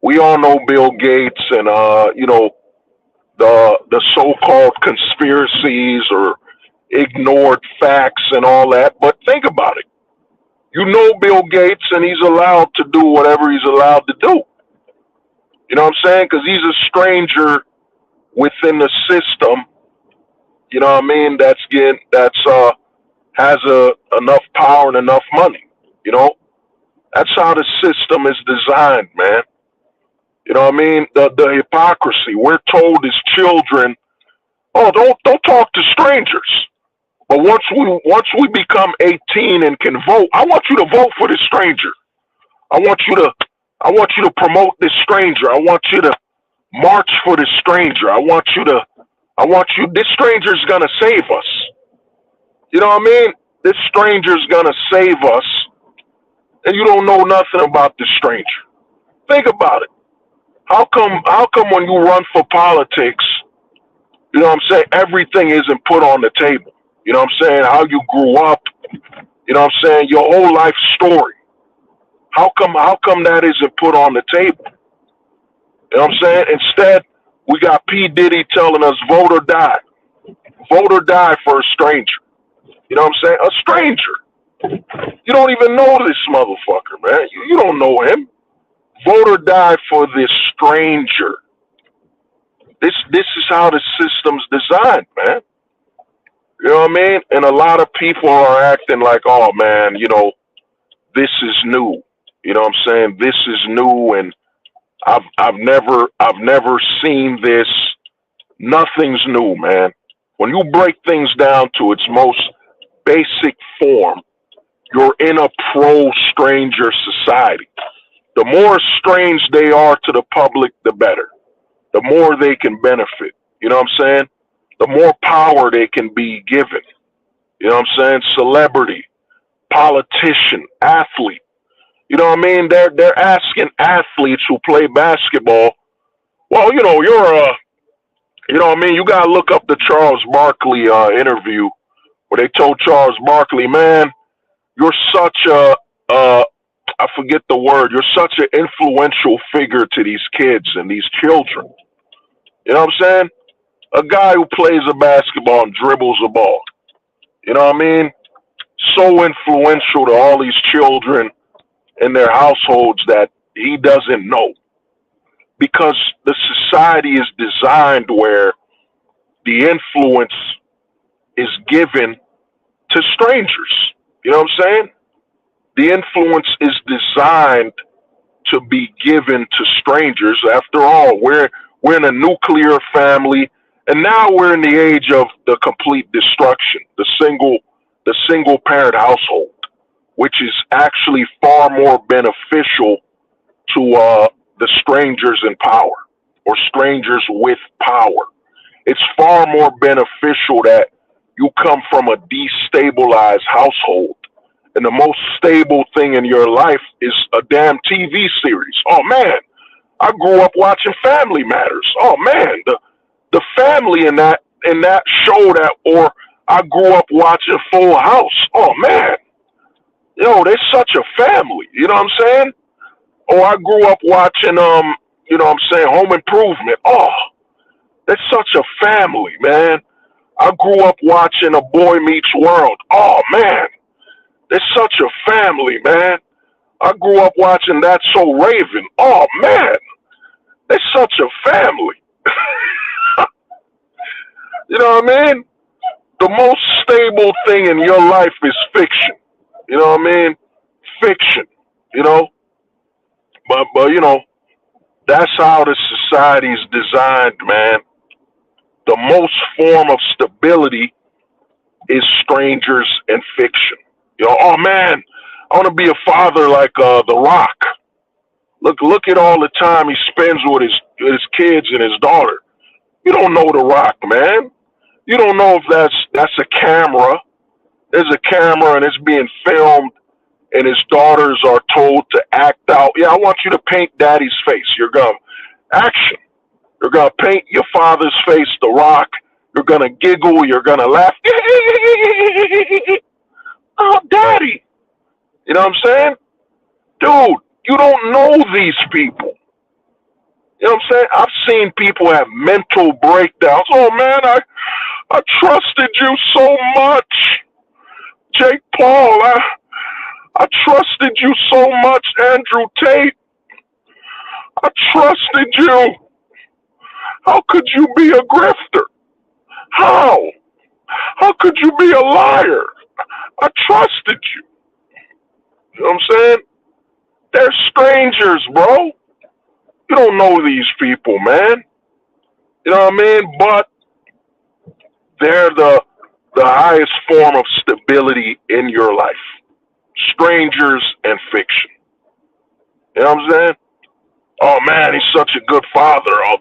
We all know Bill Gates and the so-called conspiracies or ignored facts and all that. But think about it. You know Bill Gates and he's allowed to do whatever he's allowed to do. You know what I'm saying? Because he's a stranger within the system. You know what I mean? Has enough power and enough money. You know, that's how the system is designed, man. You know what I mean? The hypocrisy. We're told as children, oh, don't talk to strangers. But once we become 18 and can vote, I want you to vote for this stranger. I want you to promote this stranger. I want you to march for this stranger. This stranger's gonna save us. You know what I mean? This stranger's gonna save us, and you don't know nothing about this stranger. Think about it. How come when you run for politics, you know what I'm saying, everything isn't put on the table? You know what I'm saying? How you grew up, you know what I'm saying, your whole life story. How come that isn't put on the table? You know what I'm saying? Instead, We got P. Diddy telling us vote or die. Vote or die for a stranger. You know what I'm saying? A stranger. You don't even know this motherfucker, man. You don't know him. Vote or die for this stranger. This is how the system's designed, man. You know what I mean? And a lot of people are acting like, oh man, this is new. You know what I'm saying? This is new, and I've never seen this. Nothing's new, man. When you break things down to its most basic form, you're in a pro-stranger society. The more strange they are to the public, the better. The more they can benefit. You know what I'm saying? The more power they can be given. You know what I'm saying? Celebrity, politician, athlete. You know what I mean? They're asking athletes who play basketball, well, you know what I mean? You gotta look up the Charles Barkley interview where they told Charles Barkley, man, you're such I forget the word, you're such an influential figure to these kids and these children. You know what I'm saying? A guy who plays a basketball and dribbles a ball. You know what I mean? So influential to all these children in their households that he doesn't know. Because the society is designed where the influence is given to strangers. You know what I'm saying? The influence is designed to be given to strangers. After all, we're in a nuclear family, and now we're in the age of the complete destruction, the single parent household, which is actually far more beneficial to the strangers in power or strangers with power. It's far more beneficial that you come from a destabilized household and the most stable thing in your life is a damn TV series. Oh man, I grew up watching Family Matters. Oh man, the family in that show or I grew up watching Full House. Oh man, they're such a family. You know what I'm saying? Or I grew up watching you know what I'm saying, Home Improvement. Oh, that's such a family, man. I grew up watching A Boy Meets World. Oh man, it's such a family, man. I grew up watching That's So Raven. Oh man, it's such a family. You know what I mean? The most stable thing in your life is fiction. You know what I mean? Fiction. You know, but that's how the society is designed, man. The most form of stability is strangers and fiction. Oh man, I want to be a father like The Rock. Look at all the time he spends with his kids and his daughter. You don't know The Rock, man. You don't know if that's a camera. There's a camera and it's being filmed, and his daughters are told to act out. Yeah, I want you to paint daddy's face. You're going action. You're going to paint your father's face, The Rock. You're going to giggle. You're going to laugh. Oh, daddy. You know what I'm saying? Dude, you don't know these people. You know what I'm saying? I've seen people have mental breakdowns. Oh, man, I trusted you so much. Jake Paul, I trusted you so much, Andrew Tate. I trusted you. How could you be a grifter? How? How could you be a liar? I trusted you. You know what I'm saying? They're strangers, bro. You don't know these people, man. You know what I mean? But they're the highest form of stability in your life. Strangers and fiction. You know what I'm saying? Oh man, he's such a good father. Oh,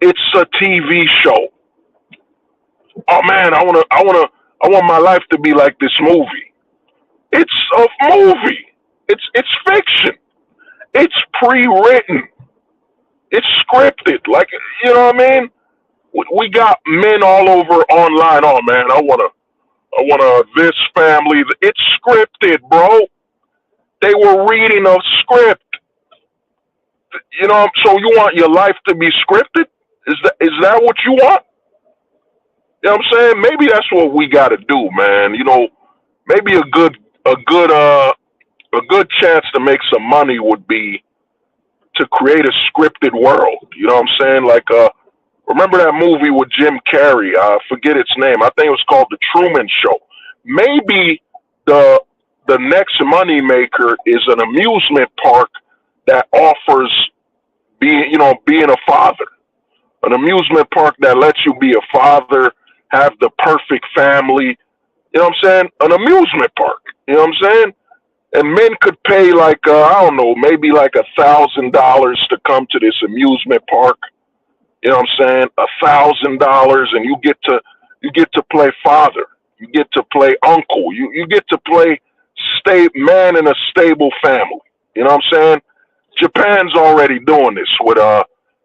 it's a TV show. Oh man, I want my life to be like this movie. It's a movie. It's fiction. It's pre-written. It's scripted. Like, you know what I mean? We got men all over online. Oh man, I wanna this family. It's scripted, bro. They were reading a script. So you want your life to be scripted? Is that what you want? You know what I'm saying? Maybe that's what we got to do, man. Maybe a good a good chance to make some money would be to create a scripted world. You know what I'm saying? Like remember that movie with Jim Carrey? I forget its name. I think it was called The Truman Show. Maybe the the next money maker is an amusement park that offers being a father. An amusement park that lets you be a father, have the perfect family. You know what I'm saying? An amusement park. You know what I'm saying? And men could pay like I don't know, maybe like $1,000 to come to this amusement park. You know what I'm saying? $1,000, and you get to play father. You get to play uncle. You get to play man in a stable family. You know what I'm saying? Japan's already doing this with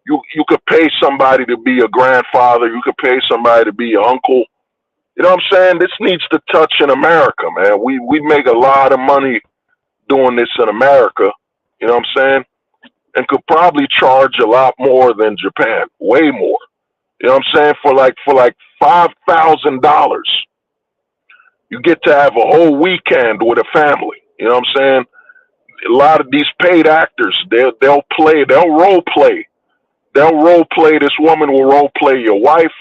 you could pay somebody to be a grandfather. You could pay somebody to be your uncle. You know what I'm saying? This needs to touch in America, man. We make a lot of money doing this in America. You know what I'm saying? And could probably charge a lot more than Japan, way more. You know what I'm saying? For like $5,000, you get to have a whole weekend with a family. You know what I'm saying? A lot of these paid actors, they'll role play. They'll role play. This woman will role play your wife.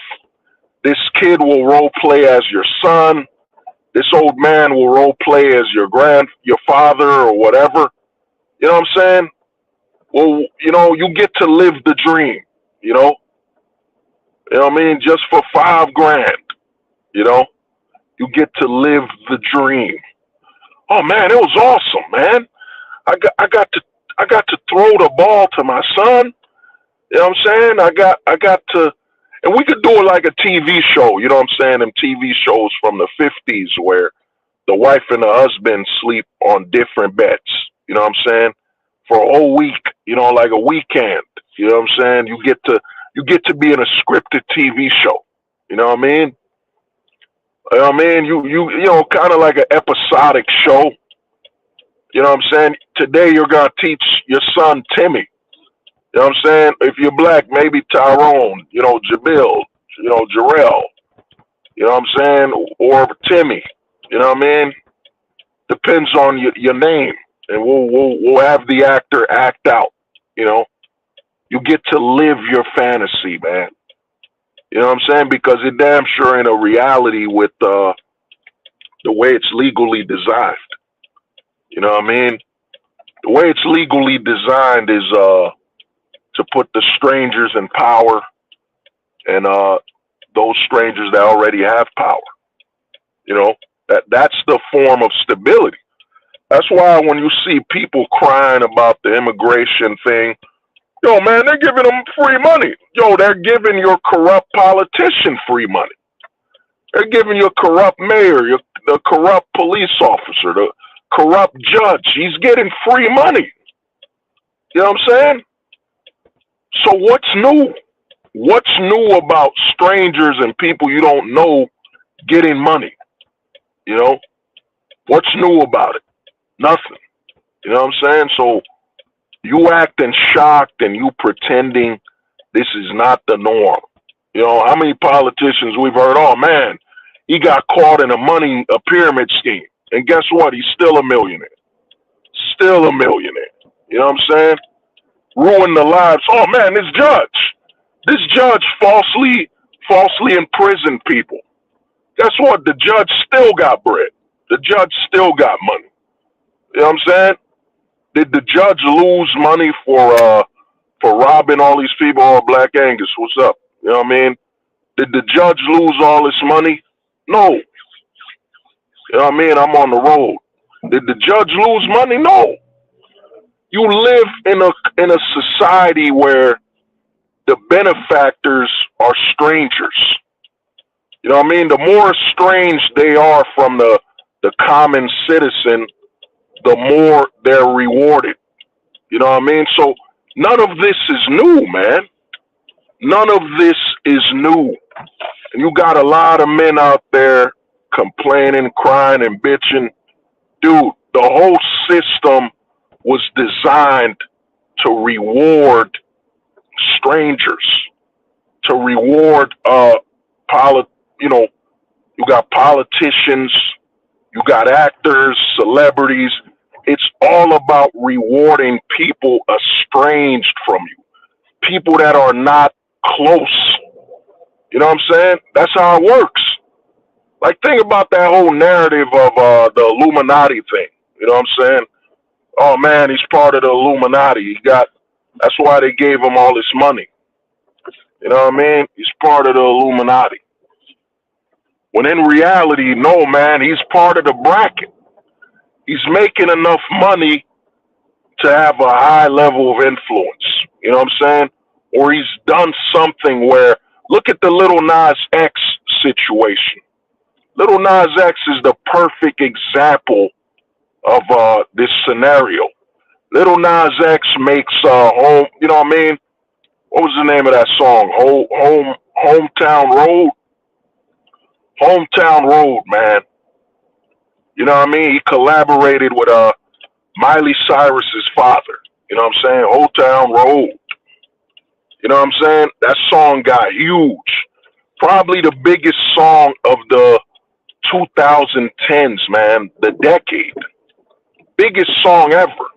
This kid will role play as your son. This old man will role play as your father or whatever. You know what I'm saying? Well, you get to live the dream. You know, you know what I mean? Just for $5,000, you know, you get to live the dream. Oh man, it was awesome, man. I got to throw the ball to my son. You know what I'm saying? I got to, and we could do it like a TV show. You know what I'm saying? Them TV shows from the '50s where the wife and the husband sleep on different beds. You know what I'm saying? For a whole week. Like a weekend. You know what I'm saying? You get to be in a scripted TV show. You know what I mean? Kind of like an episodic show. You know what I'm saying? Today you're gonna teach your son Timmy. You know what I'm saying? If you're black, maybe Tyrone, Jabil, Jarrell, you know what I'm saying? Or Timmy, you know what I mean? Depends on your name. And we'll have the actor act out, you know? You get to live your fantasy, man. You know what I'm saying? Because it damn sure ain't a reality with the way it's legally designed. You know what I mean? The way it's legally designed is to put the strangers in power and those strangers that already have power. That's the form of stability. That's why when you see people crying about the immigration thing, yo, man, they're giving them free money. Yo, they're giving your corrupt politician free money. They're giving your corrupt mayor, the corrupt police officer, the corrupt judge. He's getting free money. You know what I'm saying? So what's new? What's new about strangers and people you don't know getting money? What's new about it? Nothing. You know what I'm saying? So you acting shocked and you pretending this is not the norm. How many politicians we've heard, oh man, he got caught in a pyramid scheme. And guess what? He's still a millionaire. Still a millionaire. You know what I'm saying? Ruin the lives. Oh man, this judge falsely imprisoned people. Guess what? The judge still got bread. The judge still got money. You know what I'm saying? Did the judge lose money for robbing all these people? Oh, Black Angus, what's up? You know what I mean? Did the judge lose all this money? No. You know what I mean? I'm on the road. Did the judge lose money? No. You live in a society where the benefactors are strangers. You know what I mean? The more estranged they are from the common citizen, the more they're rewarded. You know what I mean? So none of this is new, man. None of this is new. And you got a lot of men out there complaining, crying, and bitching. Dude, the whole system was designed to reward strangers, to reward you know, you got politicians, you got actors, celebrities. It's all about rewarding people estranged from you, people that are not close. You know what I'm saying? That's how it works. Like, think about that whole narrative of the Illuminati thing. You know what I'm saying? Oh man, he's part of the Illuminati. That's why they gave him all this money. You know what I mean? He's part of the Illuminati. When in reality, no, man, he's part of the bracket. He's making enough money to have a high level of influence. You know what I'm saying? Or he's done something where, look at the Little Nas X situation. Little Nas X is the perfect example of this scenario. Little Nas X makes home. You know what I mean? What was the name of that song? Hometown Road. Hometown Road, man. You know what I mean? He collaborated with Miley Cyrus's father. You know what I'm saying? Hometown Road. You know what I'm saying? That song got huge. Probably the biggest song of the 2010s, man. The decade. Biggest song ever.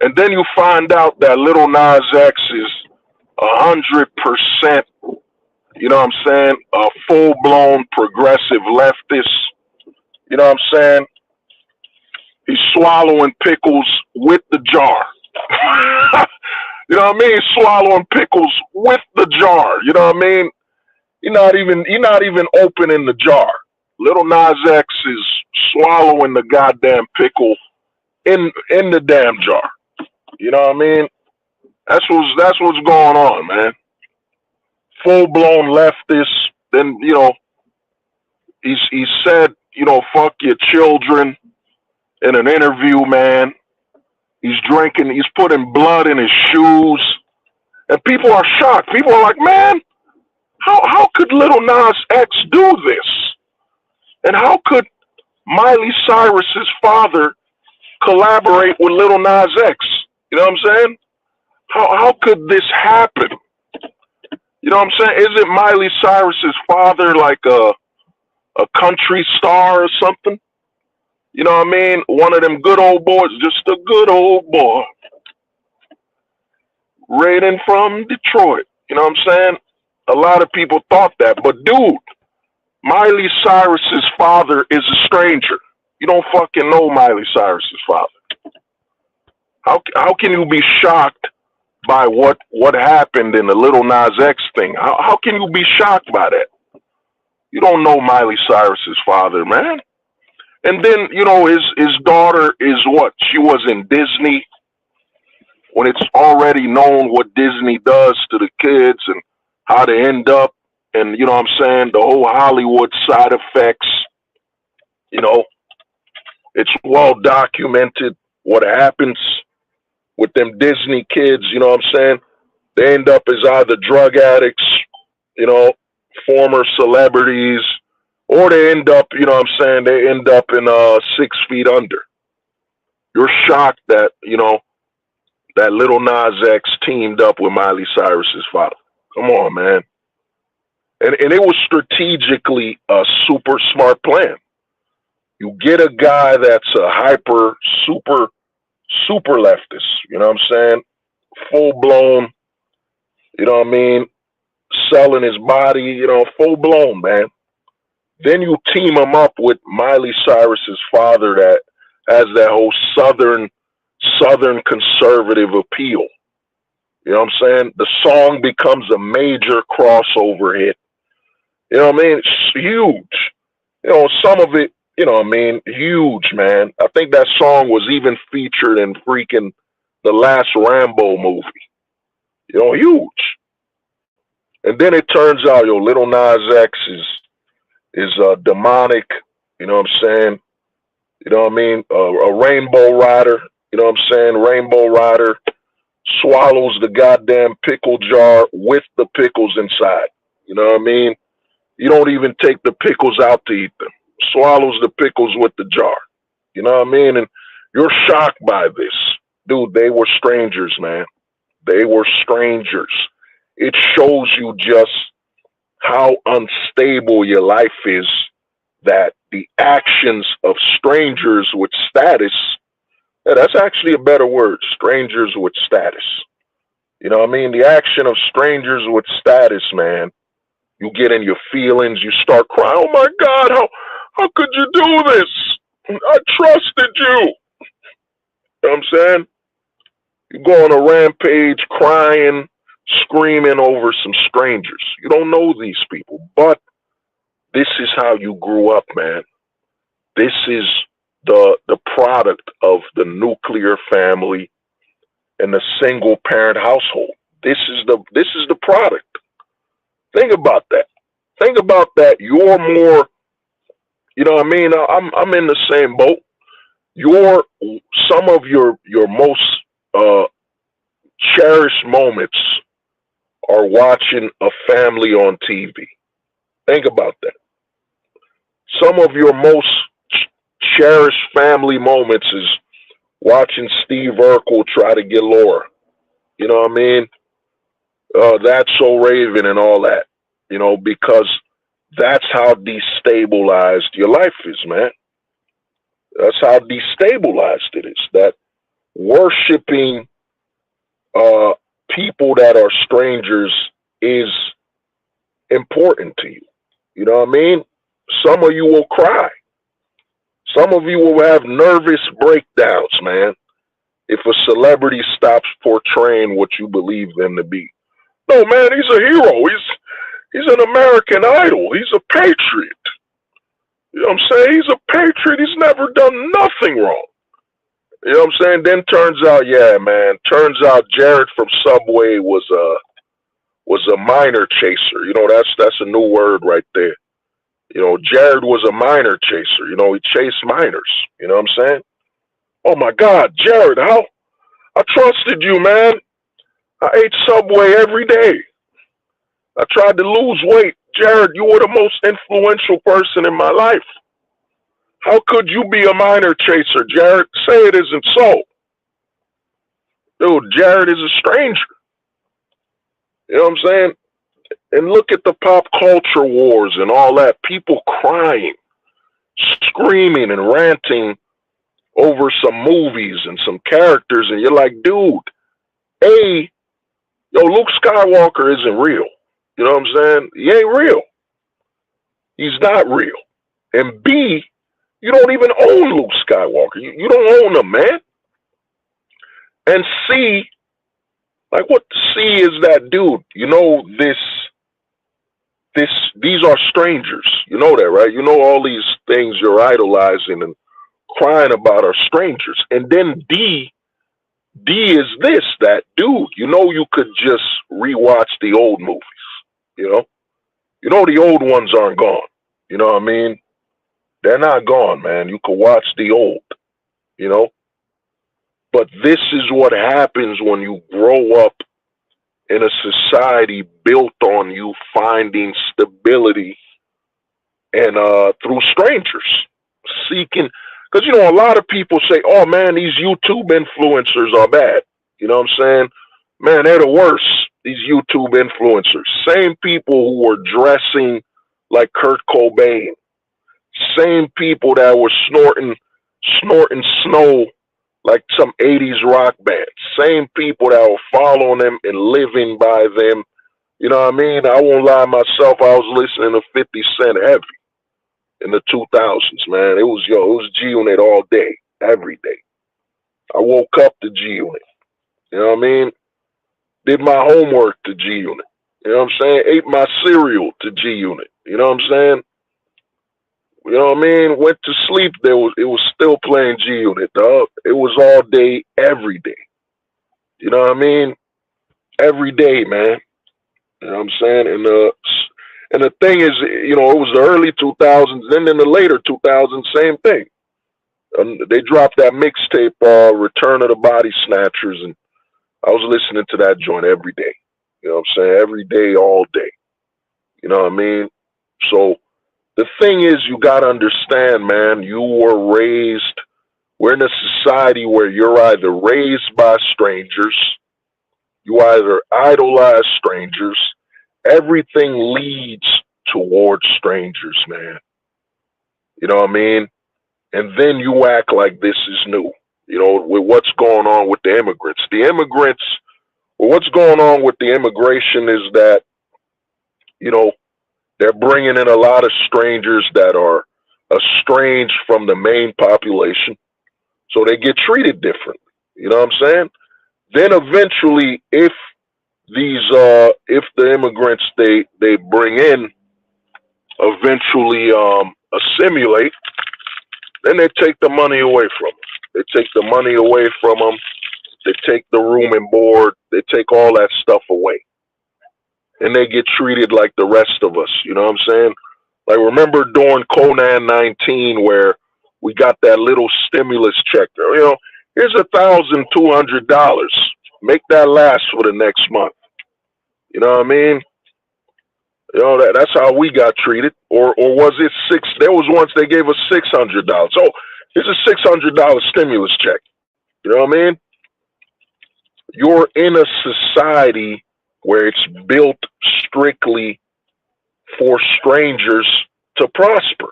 And then you find out that Little Nas X is 100%, you know what I'm saying, a full-blown progressive leftist. You know what I'm saying? He's swallowing pickles with the jar. You know what I mean? He's swallowing pickles with the jar. You know what I mean? You're not even opening the jar. Little Nas X is swallowing the goddamn pickle in the damn jar. You know what I mean? That's what's going on, man. Full blown leftist. Then, you know, he said, you know, fuck your children in an interview, man. He's putting blood in his shoes. And people are shocked. People are like, man, how could Little Nas X do this? And how could Miley Cyrus's father collaborate with Little Nas X? You know what I'm saying? How could this happen? You know what I'm saying? Isn't Miley Cyrus's father like a country star or something? You know what I mean? One of them good old boys, just a good old boy. Raiding from Detroit. You know what I'm saying? A lot of people thought that. But dude, Miley Cyrus's father is a stranger. You don't fucking know Miley Cyrus's father. How can you be shocked by what happened in the Little Nas X thing? How can you be shocked by that? You don't know Miley Cyrus's father, man. And then, you know, his daughter is what? She was in Disney when it's already known what Disney does to the kids and how they end up, and you know what I'm saying, the whole Hollywood side effects. You know, it's well documented what happens with them Disney kids. You know what I'm saying? They end up as either drug addicts, you know, former celebrities, or they end up, you know what I'm saying, they end up in 6 feet under. You're shocked that, you know, that Little Nas X teamed up with Miley Cyrus's father. Come on, man. And it was strategically a super smart plan. You get a guy that's a super leftist, you know what I'm saying? Full blown, you know what I mean? Selling his body, you know, full blown, man. Then you team him up with Miley Cyrus's father that has that whole southern conservative appeal. You know what I'm saying? The song becomes a major crossover hit. You know what I mean? It's huge. You know, some of it, you know what I mean? Huge, man. I think that song was even featured in freaking the last Rambo movie. You know, huge. And then it turns out, yo, Little Nas X is demonic. You know what I'm saying? You know what I mean? A rainbow rider. You know what I'm saying? Rainbow rider swallows the goddamn pickle jar with the pickles inside. You know what I mean? You don't even take the pickles out to eat them. Swallows the pickles with the jar. You know what I mean? And you're shocked by this. Dude, they were strangers, man. They were strangers. It shows you just how unstable your life is, that the actions of strangers with status, yeah, that's actually a better word, strangers with status. You know what I mean? The action of strangers with status, man. You get in your feelings, you start crying, oh my God, how could you do this? I trusted you. You know what I'm saying? You go on a rampage crying, screaming over some strangers. You don't know these people, but this is how you grew up, man. This is the product of the nuclear family and the single parent household. This is the product. Think about that. Think about that. You're more, you know what I mean? I'm in the same boat. Your some of your most uh cherished moments are watching a family on TV. Think about that. Some of your most cherished family moments is watching Steve Urkel try to get Laura. You know what I mean? That's so Raven and all that. You know, because that's how destabilized your life is, man. That's how destabilized it is. That worshiping uh, people that are strangers is important to you. You know what I mean? Some of you will cry. Some of you will have nervous breakdowns, man, if a celebrity stops portraying what you believe them to be. No, man, he's a hero. He's an American idol. He's a patriot. You know what I'm saying? He's a patriot. He's never done nothing wrong. You know what I'm saying? Then turns out, yeah, man. Turns out Jared from Subway was a minor chaser. You know, that's a new word right there. You know, Jared was a minor chaser. You know, he chased minors. You know what I'm saying? Oh my God, Jared, how I trusted you, man. I ate Subway every day. I tried to lose weight. Jared, you were the most influential person in my life. How could you be a minor chaser, Jared? Say it isn't so. Dude, Jared is a stranger. You know what I'm saying? And look at the pop culture wars and all that. People crying, screaming, and ranting over some movies and some characters. And you're like, dude, A, yo, Luke Skywalker isn't real. You know what I'm saying? He ain't real. He's not real. And B, you don't even own Luke Skywalker. You don't own him, man. And C, like what C is that dude? You know, these are strangers. You know that, right? You know all these things you're idolizing and crying about are strangers. And then D is this, that dude. You know you could just rewatch the old movies, you know? You know the old ones aren't gone. You know what I mean? They're not gone, man. You could watch the old, you know? But this is what happens when you grow up in a society built on you finding stability and through strangers seeking, because you know a lot of people say, oh man, these YouTube influencers are bad. You know what I'm saying? Man, they're the worst, these YouTube influencers. Same people who were dressing like Kurt Cobain, same people that were snorting snow like some 80s rock band. Same people that were following them and living by them. You know what I mean? I won't lie myself. I was listening to 50 Cent heavy in the 2000s, man. It was G Unit all day, every day. I woke up to G Unit. You know what I mean? Did my homework to G Unit. You know what I'm saying? Ate my cereal to G Unit. You know what I'm saying? You know what I mean? Went to sleep. It was still playing G Unit, dog. It was all day, every day. You know what I mean? Every day, man. You know what I'm saying? And the thing is, you know, it was the early 2000s. Then in the later 2000s, same thing. They dropped that mixtape, "Return of the Body Snatchers," and I was listening to that joint every day. You know what I'm saying? Every day, all day. You know what I mean? So the thing is, you got to understand, man, you were raised We're in a society where you're either raised by strangers, you either idolize strangers. Everything leads towards strangers, man. You know what I mean? And then you act like this is new. You know, with what's going on with the immigrants. Well, what's going on with the immigration is that, you know, they're bringing in a lot of strangers that are estranged from the main population. So they get treated differently. You know what I'm saying? Then eventually, if the immigrants they bring in eventually assimilate, then they take the money away from them. They take the money away from them. They take the room and board. They take all that stuff away, and they get treated like the rest of us. You know what I'm saying? Like, remember during Conan 19 where we got that little stimulus check. You know, here's $1,200. Make that last for the next month. You know what I mean? You know, that's how we got treated. Or was it six? There was once they gave us $600. So here's a $600 stimulus check. You know what I mean? You're in a society where it's built strictly for strangers to prosper.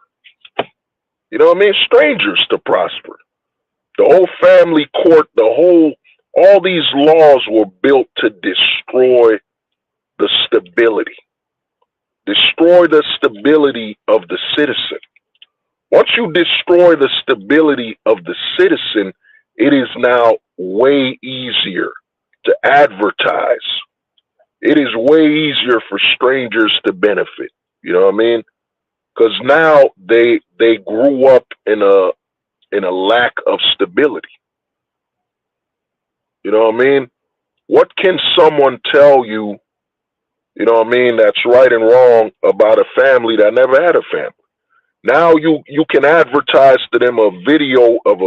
You know what I mean? Strangers to prosper. The whole family court, all these laws were built to destroy the stability. Destroy the stability of the citizen. Once you destroy the stability of the citizen, it is now way easier to advertise. It is way easier for strangers to benefit. You know what I mean? Because now they grew up in a lack of stability. You know what I mean? What can someone tell you, you know what I mean, that's right and wrong about a family that never had a family? Now you can advertise to them a video of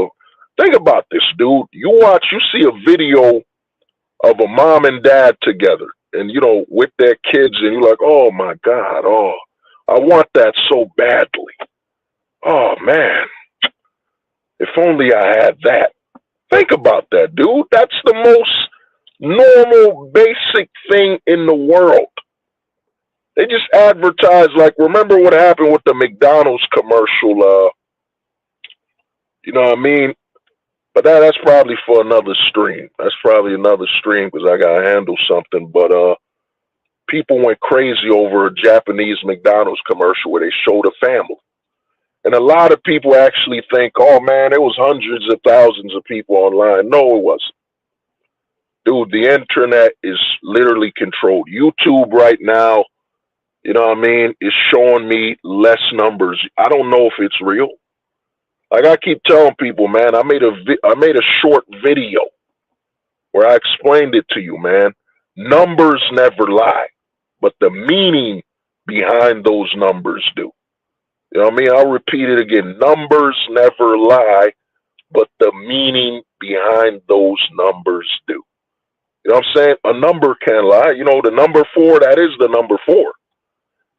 think about this, dude. You see a video of a mom and dad together and, you know, with their kids, and you're like, oh my God, oh, I want that so badly. Oh man, if only I had that. Think about that, dude. That's the most normal, basic thing in the world. They just advertise, like, remember what happened with the McDonald's commercial, you know what I mean? But that's probably for another stream. That's probably another stream because I got to handle something. But people went crazy over a Japanese McDonald's commercial where they showed a family. And a lot of people actually think, oh man, there was hundreds of thousands of people online. No, it wasn't. Dude, the internet is literally controlled. YouTube right now, you know what I mean, is showing me less numbers. I don't know if it's real. Like I keep telling people, man, I made a short video where I explained it to you, man. Numbers never lie, but the meaning behind those numbers do. You know what I mean? I'll repeat it again. Numbers never lie, but the meaning behind those numbers do. You know what I'm saying? A number can lie. You know, the number 4, that is the number 4.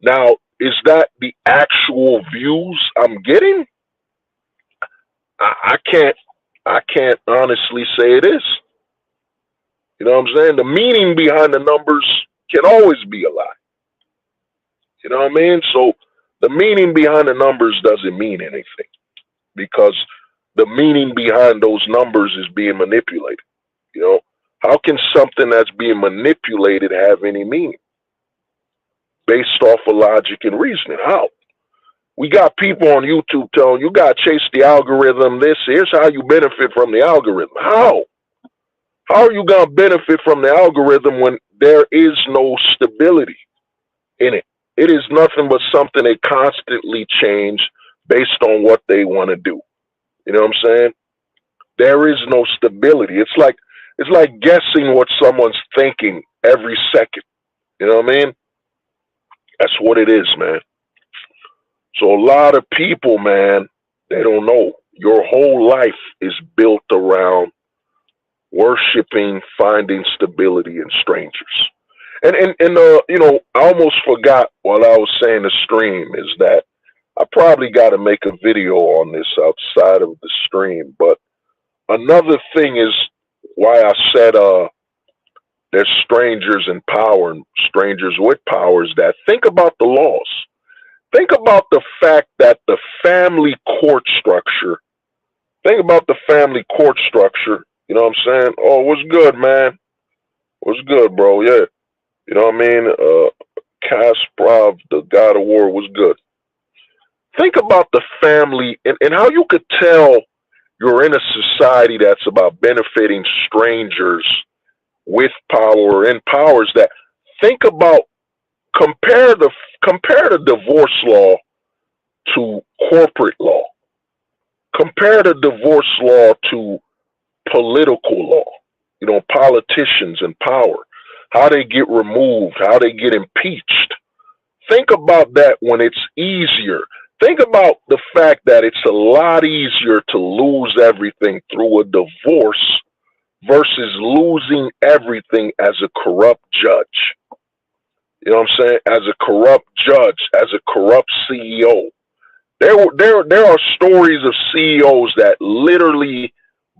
Now, is that the actual views I'm getting? I can't honestly say it is. You know what I'm saying? The meaning behind the numbers can always be a lie. You know what I mean? So the meaning behind the numbers doesn't mean anything because the meaning behind those numbers is being manipulated. You know, how can something that's being manipulated have any meaning based off of logic and reasoning? How? We got people on YouTube telling you got to chase the algorithm. Here's how you benefit from the algorithm. How? How are you going to benefit from the algorithm when there is no stability in it? It is nothing but something they constantly change based on what they want to do. You know what I'm saying? There is no stability. It's like guessing what someone's thinking every second. You know what I mean? That's what it is, man. So a lot of people, man, they don't know. Your whole life is built around worshiping, finding stability in strangers. And you know, I almost forgot while I was saying the stream is that I probably got to make a video on this outside of the stream. But another thing is why I said there's strangers in power and strangers with powers. That think about the laws. Think about the fact that the family court structure. Think about the family court structure. You know what I'm saying? Oh, what's good, man? What's good, bro? Yeah. You know what I mean? Kasparov, the God of War, was good. Think about the family and how you could tell you're in a society that's about benefiting strangers with power and powers. That think about compare the divorce law to corporate law. Compare the divorce law to political law. You know, politicians and power, how they get removed, how they get impeached. Think about that when it's easier. Think about the fact that it's a lot easier to lose everything through a divorce versus losing everything as a corrupt judge. You know what I'm saying? As a corrupt judge, as a corrupt CEO. There are stories of CEOs that literally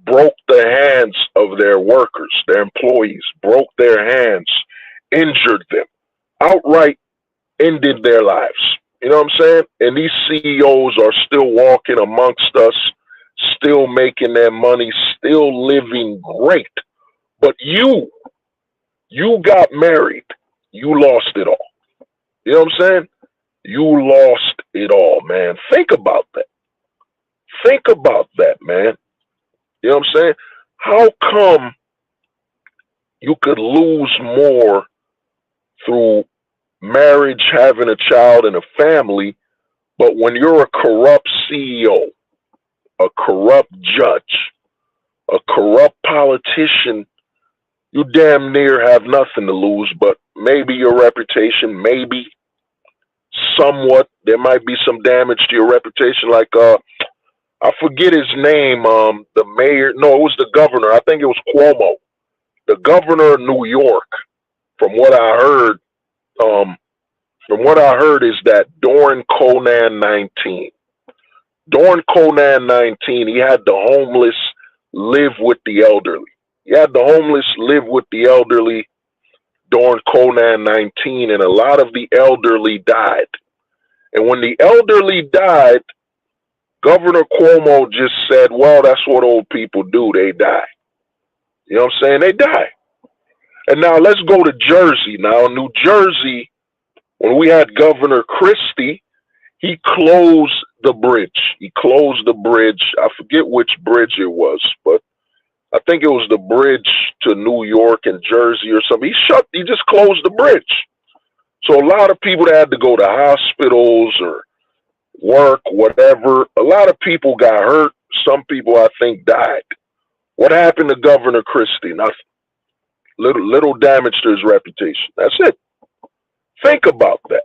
broke the hands of their workers, their employees, broke their hands, injured them, outright ended their lives. You know what I'm saying? And these CEOs are still walking amongst us, still making their money, still living great. But you got married. You lost it all. You know what I'm saying? You lost it all, man. Think about that. Think about that, man. You know what I'm saying? How come you could lose more through marriage, having a child, and a family, but when you're a corrupt CEO, a corrupt judge, a corrupt politician, you damn near have nothing to lose, but maybe your reputation, maybe somewhat, there might be some damage to your reputation, like I forget his name, the mayor, no, it was the governor, I think it was Cuomo, the governor of New York. From what I heard, is that during Conan 19, he had the homeless live with the elderly. He had the homeless live with the elderly during Conan 19, and a lot of the elderly died. And when the elderly died, Governor Cuomo just said, well, that's what old people do. They die. You know what I'm saying? They die. And now let's go to Jersey. Now, New Jersey, when we had Governor Christie, he closed the bridge. He closed the bridge. I forget which bridge it was, but I think it was the bridge to New York and Jersey or something. He just closed the bridge. So a lot of people that had to go to hospitals or work, whatever, a lot of people got hurt. Some people, I think, died. What happened to Governor Christie? Nothing. Little damage to his reputation. That's it. Think about that.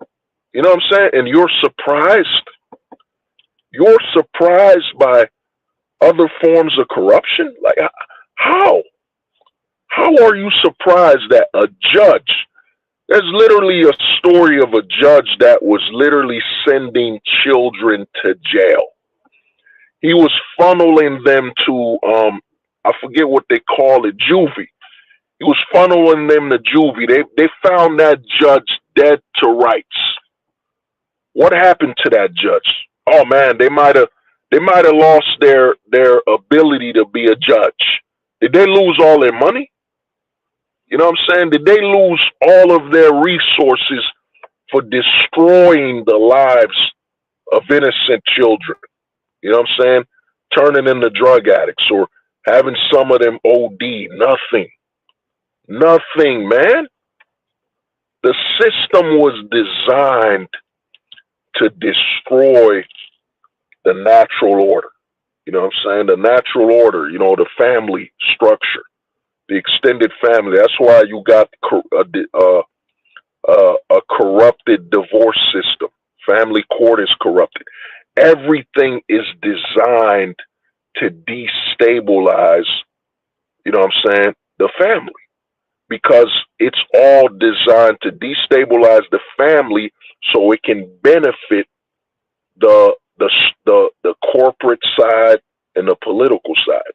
You know what I'm saying? And you're surprised. You're surprised by other forms of corruption? Like, how? How are you surprised that a judge, there's literally a story of a judge that was literally sending children to jail. He was funneling them to, I forget what they call it, juvie. He was funneling them to juvie. They found that judge dead to rights. What happened to that judge? Oh man, they might have lost their ability to be a judge. Did they lose all their money? You know what I'm saying? Did they lose all of their resources for destroying the lives of innocent children? You know what I'm saying? Turning them to drug addicts or having some of them OD. Nothing. Nothing, man. The system was designed to destroy the natural order. You know what I'm saying? The natural order, you know, the family structure, the extended family. That's why you got a corrupted divorce system. Family court is corrupted. Everything is designed to destabilize, you know what I'm saying, the family. Because it's all designed to destabilize the family so it can benefit the corporate side and the political side.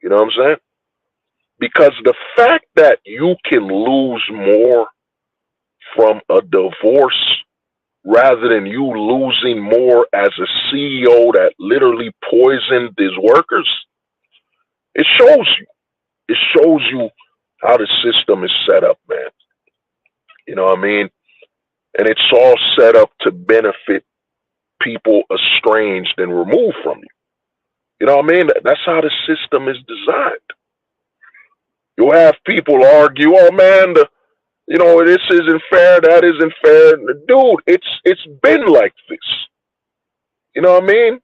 You You know what I'm saying? Because the fact that you can lose more from a divorce rather than you losing more as a CEO that literally poisoned his workers, it shows you. It shows you how the system is set up, man. You know what I mean? And it's all set up to benefit people estranged and removed from you. You know what I mean? That's how the system is designed. You'll have people argue, oh man, this isn't fair, that isn't fair. Dude, it's been like this. You know what I mean?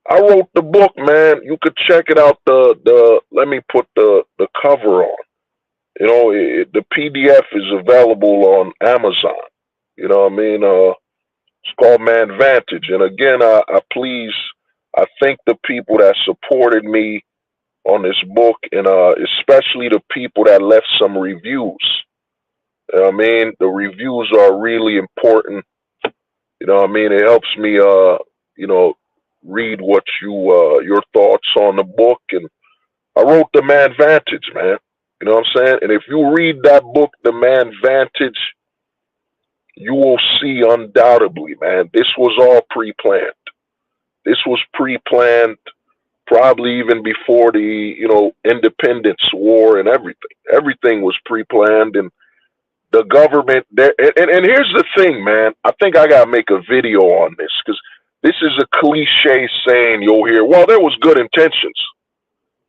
I wrote the book, man. You could check it out. The let me put the cover on. The PDF is available on Amazon. You know what I mean? It's called Man Vantage. And again, I thank the people that supported me on this book, and especially the people that left some reviews. You know what I mean? The reviews are really important. You know what I mean? It helps me, read what your thoughts on the book. And I wrote The Man Vantage, man. You know what I'm saying? And if you read that book, The Man Vantage, you will see undoubtedly, man, this was all pre-planned. This was pre-planned probably even before the, independence war and everything. Everything was pre-planned, and the government there. And here's the thing, man. I think I got to make a video on this because this is a cliche saying you'll hear, well, there was good intentions.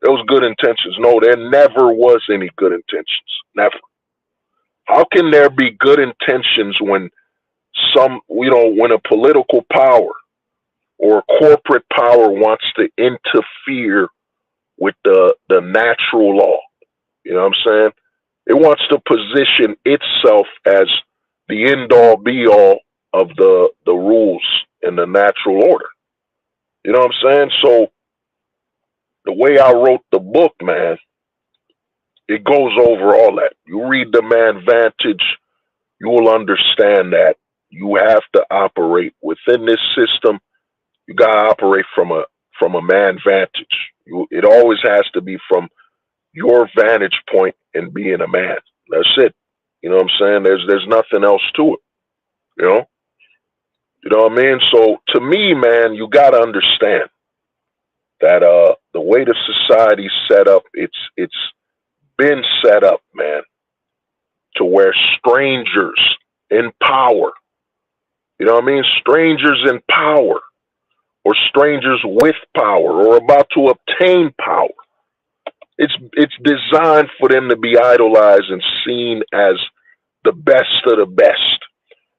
There was good intentions. No, there never was any good intentions. Never. How can there be good intentions when when a political power or corporate power wants to interfere with the natural law? You know what I'm saying? It wants to position itself as the end all be all of the rules and the natural order. You know what I'm saying? So the way I wrote the book, man, it goes over all that. You read The Man Vantage, you will understand that you have to operate within this system. You gotta operate from a man vantage. It always has to be from your vantage point and being a man. That's it. You know what I'm saying? There's nothing else to it. You know? You know what I mean? So to me, man, you gotta understand that the way the society's set up, it's been set up, man, to where strangers in power, you know what I mean? Strangers in power or strangers with power or about to obtain power. It's designed for them to be idolized and seen as the best of the best.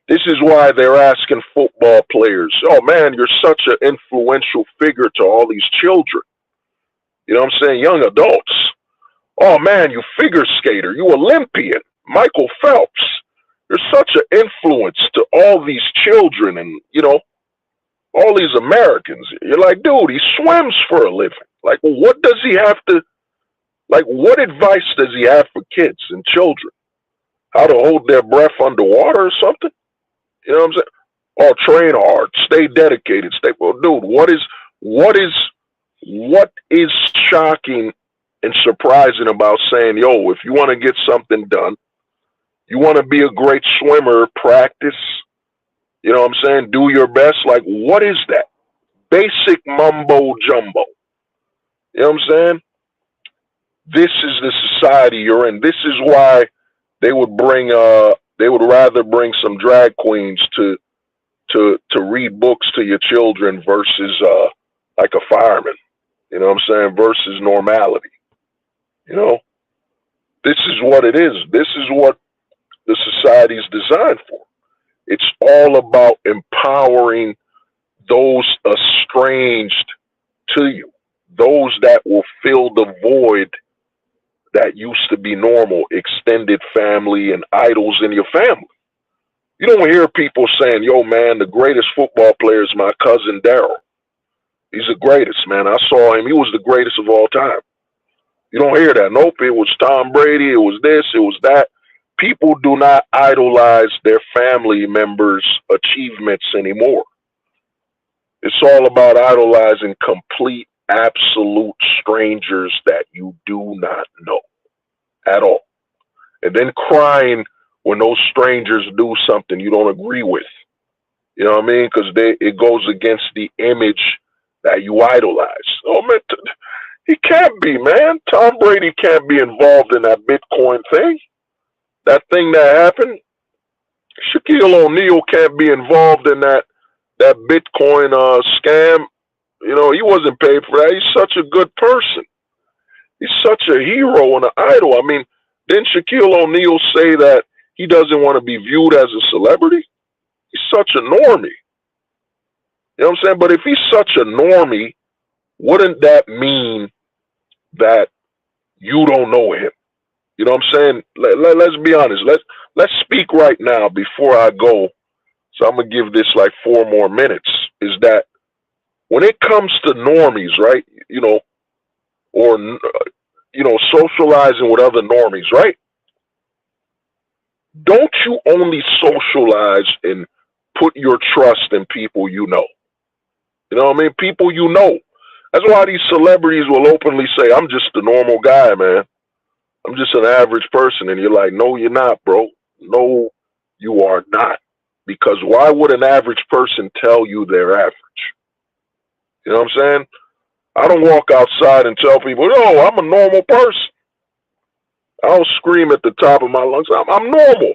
This is why they're asking football players, oh man, you're such an influential figure to all these children. You know what I'm saying? Young adults. Oh man, you figure skater, you Olympian, Michael Phelps. You're such an influence to all these children and, all these Americans. You're like, dude, he swims for a living. Like, what does he have to, what advice does he have for kids and children? How to hold their breath underwater or something? You know what I'm saying? Oh, train hard, stay dedicated, well, dude, what is shocking and surprising about saying, yo, if you want to get something done, you want to be a great swimmer, practice, you know what I'm saying? Do your best. Like, what is that? Basic mumbo jumbo. You know what I'm saying? This is the society you're in. This is why they would rather bring some drag queens to read books to your children versus like a fireman. You know what I'm saying? Versus normality. You know? This is what it is. This is what the society is designed for. It's all about empowering those estranged to you, those that will fill the void that used to be normal, extended family and idols in your family. You don't hear people saying, yo, man, the greatest football player is my cousin Daryl. He's the greatest, man. I saw him. He was the greatest of all time. You don't hear that. Nope, it was Tom Brady. It was this. It was that. People do not idolize their family members' achievements anymore. It's all about idolizing complete absolute strangers that you do not know at all. And then crying when those strangers do something you don't agree with. You know what I mean? Because it goes against the image that you idolize. Oh man, he can't be, man. Tom Brady can't be involved in that Bitcoin thing. That thing that happened. Shaquille O'Neal can't be involved in that Bitcoin scam. You know, he wasn't paid for that. He's such a good person. He's such a hero and an idol. I mean, didn't Shaquille O'Neal say that he doesn't want to be viewed as a celebrity? He's such a normie. You know what I'm saying? But if he's such a normie, wouldn't that mean that you don't know him? You know what I'm saying? Let's be honest. Let's speak right now before I go. So I'm gonna give this like 4 more minutes. Is that when it comes to normies, right? You know, or you know, socializing with other normies, right? Don't you only socialize and put your trust in people you know? You know what I mean? People you know. That's why these celebrities will openly say, "I'm just a normal guy, man. I'm just an average person." And you're like, "No, you're not, bro. No, you are not." Because why would an average person tell you they're average? You know what I'm saying? I don't walk outside and tell people, "No, I'm a normal person." I don't scream at the top of my lungs, I'm normal.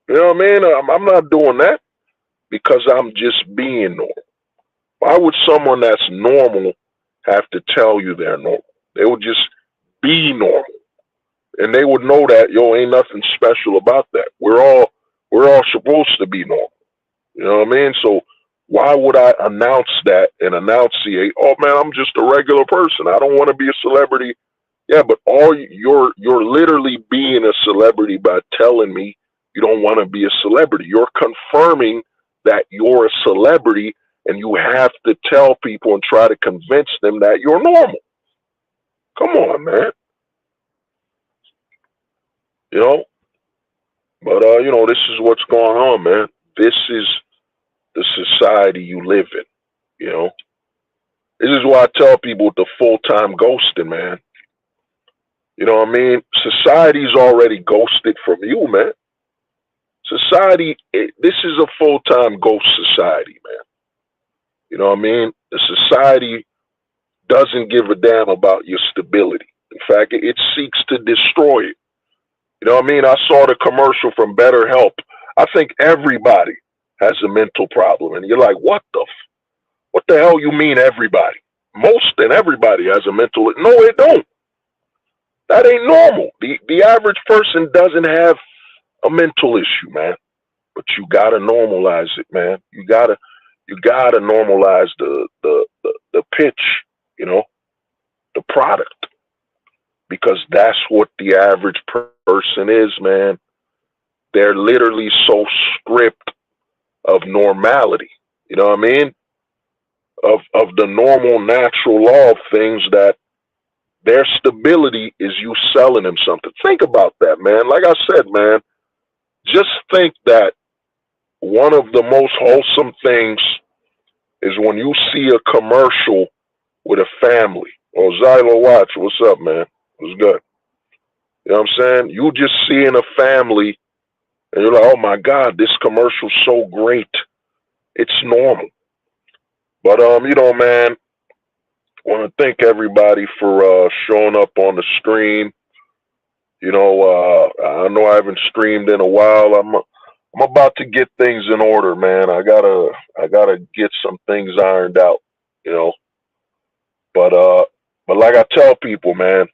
You know what I mean? I'm not doing that because I'm just being normal. Why would someone that's normal have to tell you they're normal? They would just be normal. And they would know that, yo, ain't nothing special about that. We're all supposed to be normal. You know what I mean? So why would I announce that and enunciate, oh man, I'm just a regular person. I don't want to be a celebrity. Yeah, but you're literally being a celebrity by telling me you don't want to be a celebrity. You're confirming that you're a celebrity, and you have to tell people and try to convince them that you're normal. Come on, man. You know? But you know, this is what's going on, man. This is the society you live in. You know? This is why I tell people with the full-time ghosting, man. You know what I mean? Society's already ghosted from you, man. Society, this is a full-time ghost society, man. You know what I mean? The society doesn't give a damn about your stability. In fact, it seeks to destroy it. You know what I mean? I saw the commercial from BetterHelp. I think everybody has a mental problem. And you're like, what the hell you mean everybody? Most and everybody has a mental. No, it don't. That ain't normal. The average person doesn't have a mental issue, man. But you gotta normalize it, man. You gotta normalize the pitch, you know, the product. Because that's what the average person is, man. They're literally so stripped of normality. You know what I mean? Of the normal, natural law of things, that their stability is you selling them something. Think about that, man. Like I said, man, just think that one of the most wholesome things is when you see a commercial with a family. Oh, Zylo Watch, what's up, man? What's good? You know what I'm saying? You just seeing a family and you're like, oh my God, this commercial's so great. It's normal. But you know, man, I want to thank everybody for showing up on the stream. You know, I know I haven't streamed in a while. I'm about to get things in order, man. I gotta get some things ironed out, you know. But like I tell people, man,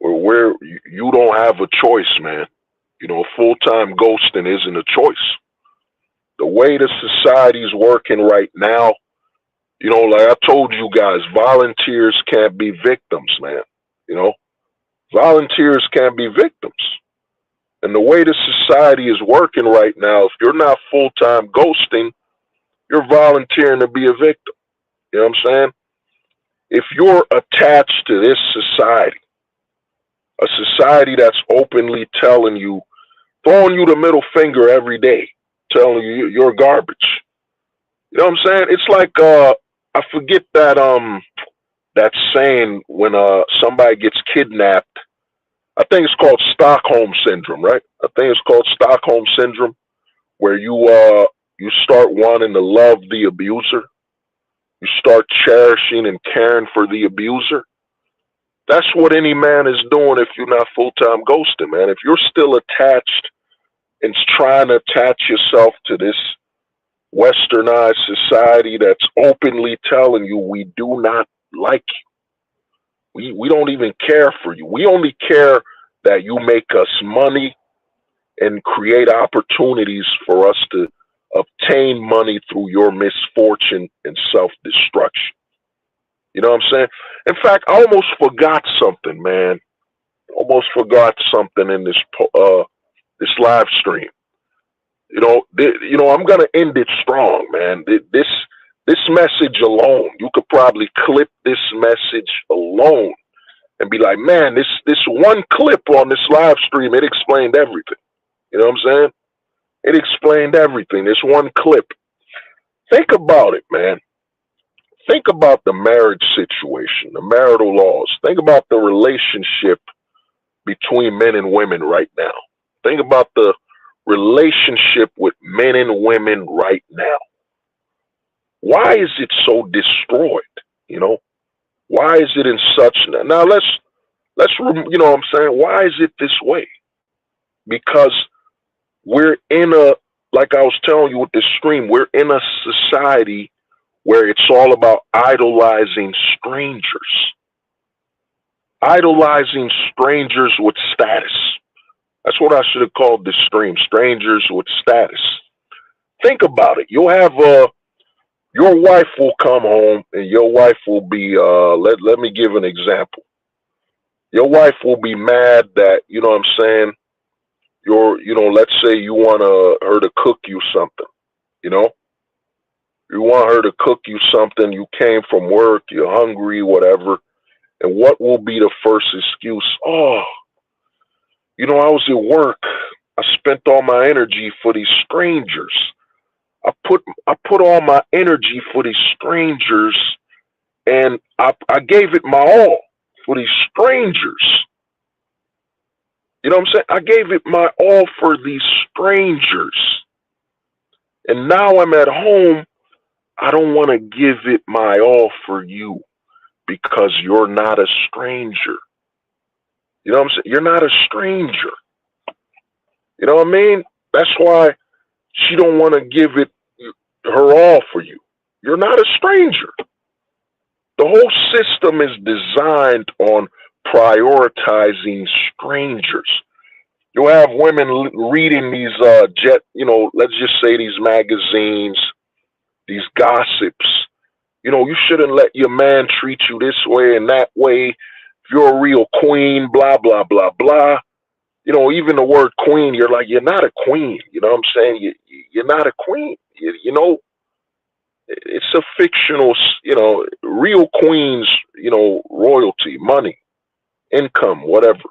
you don't have a choice, man. You know, full-time ghosting isn't a choice. The way the society's working right now, you know, like I told you guys, volunteers can't be victims, man. You know, volunteers can't be victims. And the way the society is working right now, if you're not full-time ghosting, you're volunteering to be a victim. You know what I'm saying? If you're attached to this society, a society that's openly telling you, throwing you the middle finger every day, telling you you're garbage. You know what I'm saying? It's like I forget that saying when somebody gets kidnapped. I think it's called Stockholm syndrome, right? I think it's called Stockholm syndrome, where you start wanting to love the abuser. You start cherishing and caring for the abuser. That's what any man is doing if you're not full time ghosting, man. If you're still attached and trying to attach yourself to this westernized society that's openly telling you we do not like you. We don't even care for you. We only care that you make us money and create opportunities for us to obtain money through your misfortune and self destruction. You know what I'm saying? In fact, I almost forgot something, man. Almost forgot something in this live stream. I'm gonna end it strong, man. This message alone, you could probably clip this message alone and be like, man, this one clip on this live stream, it explained everything. You know what I'm saying? It explained everything. This one clip. Think about it, man. Think about the marriage situation, the marital laws. Think about the relationship between men and women right now. Think about the relationship with men and women right now. Why is it so destroyed? You know, why is it in such now? You know what I'm saying? Why is it this way? Because we're in like I was telling you with this stream, we're in a society where it's all about idolizing strangers. Idolizing strangers with status. That's what I should have called this stream, strangers with status. Think about it. You'll have your wife will come home and your wife will be let me give an example. Your wife will be mad that, you know what I'm saying, let's say you want her to cook you something, you know? You want her to cook you something, you came from work, you're hungry, whatever. And what will be the first excuse? Oh, I was at work. I spent all my energy for these strangers. I put all my energy for these strangers, and I gave it my all for these strangers. You know what I'm saying? I gave it my all for these strangers. And now I'm at home. I don't want to give it my all for you because you're not a stranger. You know what I'm saying? You're not a stranger. You know what I mean? That's why she don't want to give it her all for you. You're not a stranger. The whole system is designed on prioritizing strangers. You'll have women reading these let's just say these magazines, these gossips. You shouldn't let your man treat you this way and that way. If you're a real queen, blah, blah, blah, blah. Even the word queen, you're like, you're not a queen. You know what I'm saying? You're not a queen. It's a fictional, real queens, royalty, money, income, whatever,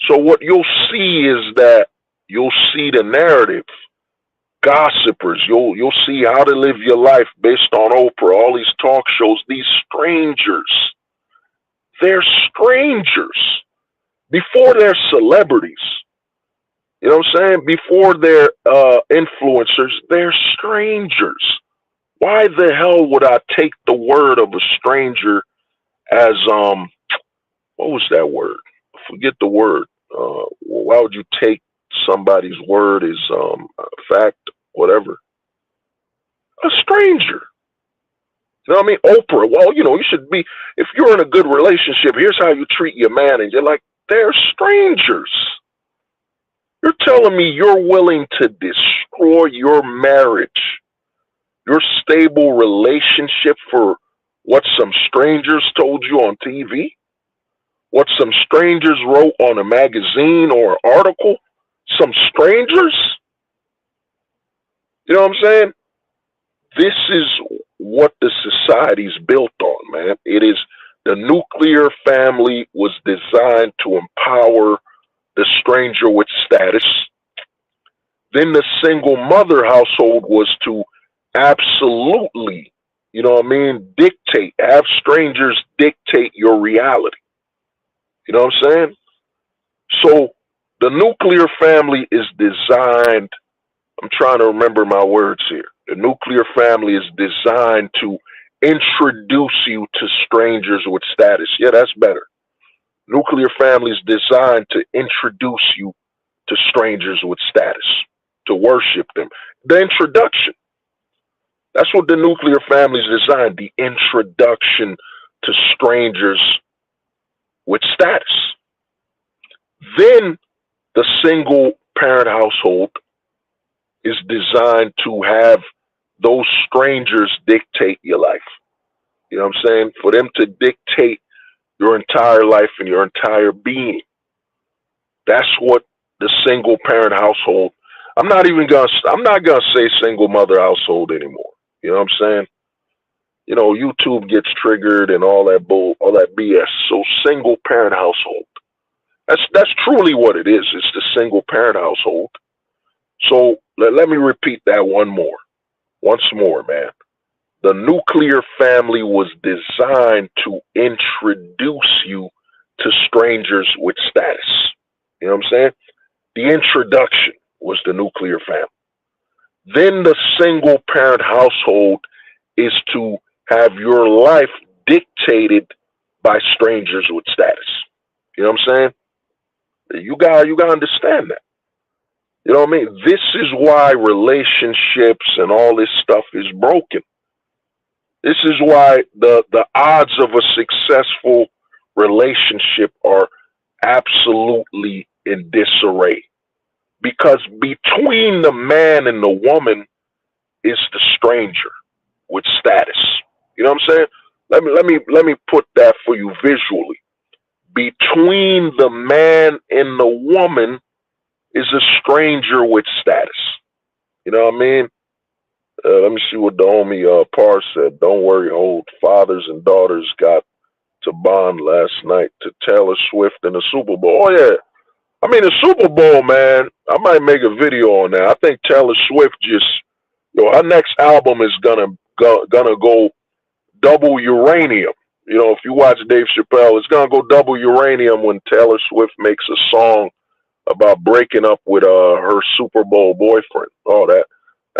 So what you'll see is that you'll see the narrative, gossipers. You'll see How to Live Your Life based on Oprah, all these talk shows, these strangers. They're strangers before they're celebrities. You know what I'm saying? Before they're influencers, they're strangers. Why the hell would I take the word of a stranger as what was that word? Forget the word. Why would you take somebody's word as fact, whatever? A stranger. You know what I mean? Oprah. Well, you should be, if you're in a good relationship, here's how you treat your man, and you're like, they're strangers. You're telling me you're willing to destroy your marriage, your stable relationship for what some strangers told you on TV? What some strangers wrote on a magazine or an article? Some strangers? You know what I'm saying? This is what the society's built on, man. It is the nuclear family was designed to empower the stranger with status. Then the single mother household was to absolutely, you know what I mean, have strangers dictate your reality. You know what I'm saying? So the nuclear family is designed, I'm trying to remember my words here. The nuclear family is designed to introduce you to strangers with status. Yeah, that's better. Nuclear family is designed to introduce you to strangers with status, to worship them. The introduction. That's what the nuclear family is designed, the introduction to strangers with status. Then the single parent household is designed to have those strangers dictate your life. You know what I'm saying? For them to dictate your entire life and your entire being. That's what the single parent household. I'm not gonna say single mother household anymore. You know what I'm saying? You know, YouTube gets triggered and all that BS. So single parent household. That's truly what it is. It's the single parent household. So let me repeat that once more, man. The nuclear family was designed to introduce you to strangers with status. You know what I'm saying? The introduction was the nuclear family. Then the single parent household is to have your life dictated by strangers with status. You know what I'm saying? You gotta understand that. You know what I mean? This is why relationships and all this stuff is broken. This is why the odds of a successful relationship are absolutely in disarray. Because between the man and the woman is the stranger with status. You know what I'm saying? Let me put that for you visually. Between the man and the woman is a stranger with status. You know what I mean? Let me see what the homie Par said. Don't worry, old fathers and daughters got to bond last night to Taylor Swift in the Super Bowl. Oh yeah, I mean the Super Bowl, man. I might make a video on that. I think Taylor Swift just, her next album is gonna go double uranium. You know, if you watch Dave Chappelle, it's gonna go double uranium when Taylor Swift makes a song about breaking up with her Super Bowl boyfriend. Oh, that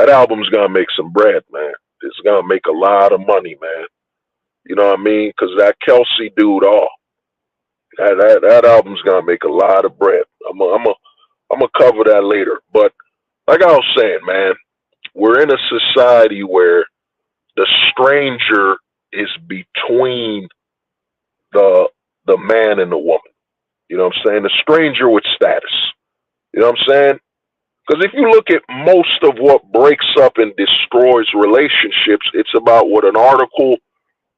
album's gonna make some bread, man. It's gonna make a lot of money, man. You know what I mean? Because that Kelsey dude, that album's gonna make a lot of bread. I'm gonna cover that later. But like I was saying, man, we're in a society where the stranger is between the man and the woman. You know what I'm saying? The stranger with status. You know what I'm saying? Because if you look at most of what breaks up and destroys relationships, it's about what an article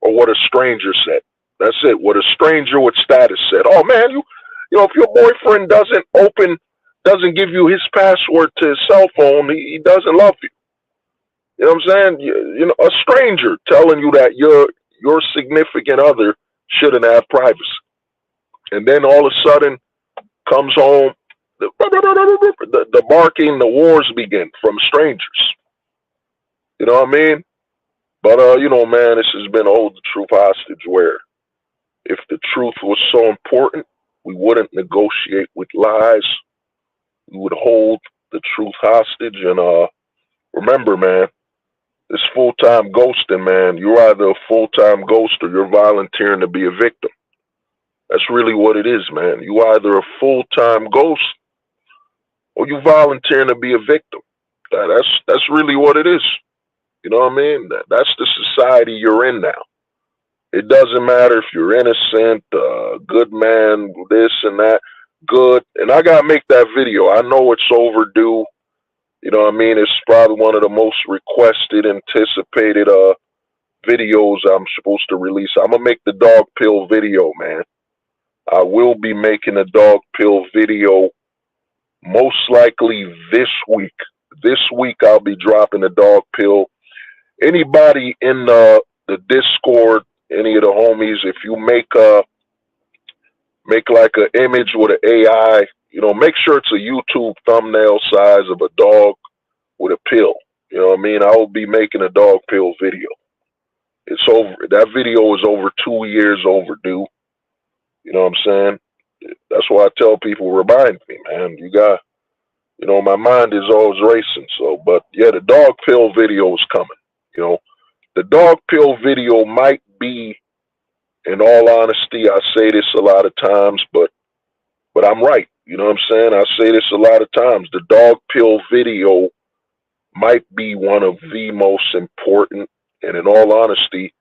or what a stranger said. That's it. What a stranger with status said. Oh man, you know, if your boyfriend doesn't give you his password to his cell phone, he doesn't love you. You know what I'm saying? You know, a stranger telling you that your significant other shouldn't have privacy, and then all of a sudden comes home, the barking, the wars begin from strangers. You know what I mean? But you know, man, this has been hold the truth hostage. Where if the truth was so important, we wouldn't negotiate with lies. We would hold the truth hostage. And remember, man, this full-time ghosting, man, you're either a full-time ghost or you're volunteering to be a victim. That's really what it is, man. You either a full-time ghost or you volunteering to be a victim. That's really what it is. You know what I mean? That's the society you're in now. It doesn't matter if you're innocent, good man, this and that, good. And I gotta make that video. I know it's overdue. You know what I mean? It's probably one of the most requested, anticipated videos I'm supposed to release. I'm gonna make the dog pill video, man. I will be making a dog pill video most likely this week. This week I'll be dropping a dog pill. Anybody in the Discord, any of the homies, if you make like an image with an AI, you know, make sure it's a YouTube thumbnail size of a dog with a pill. You know what I mean? I will be making a dog pill video. It's over. That video is over 2 years overdue. You know what I'm saying? That's why I tell people, remind me, man. You got, my mind is always racing. So, but yeah, the dog pill video is coming. You know, the dog pill video might be, in all honesty, I say this a lot of times, but I'm right. You know what I'm saying? I say this a lot of times. The dog pill video might be one of the most important, and in all honesty,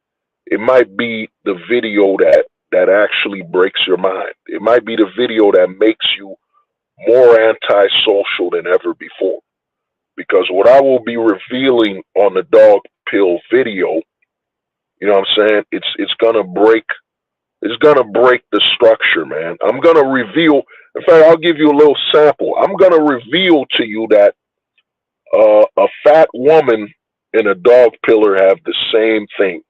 it might be the video that actually breaks your mind. It might be the video that makes you more antisocial than ever before. Because what I will be revealing on the dog pill video, you know what I'm saying? It's gonna break the structure, man. I'm gonna reveal. In fact, I'll give you a little sample. I'm gonna reveal to you that a fat woman and a dog pillar have the same thing.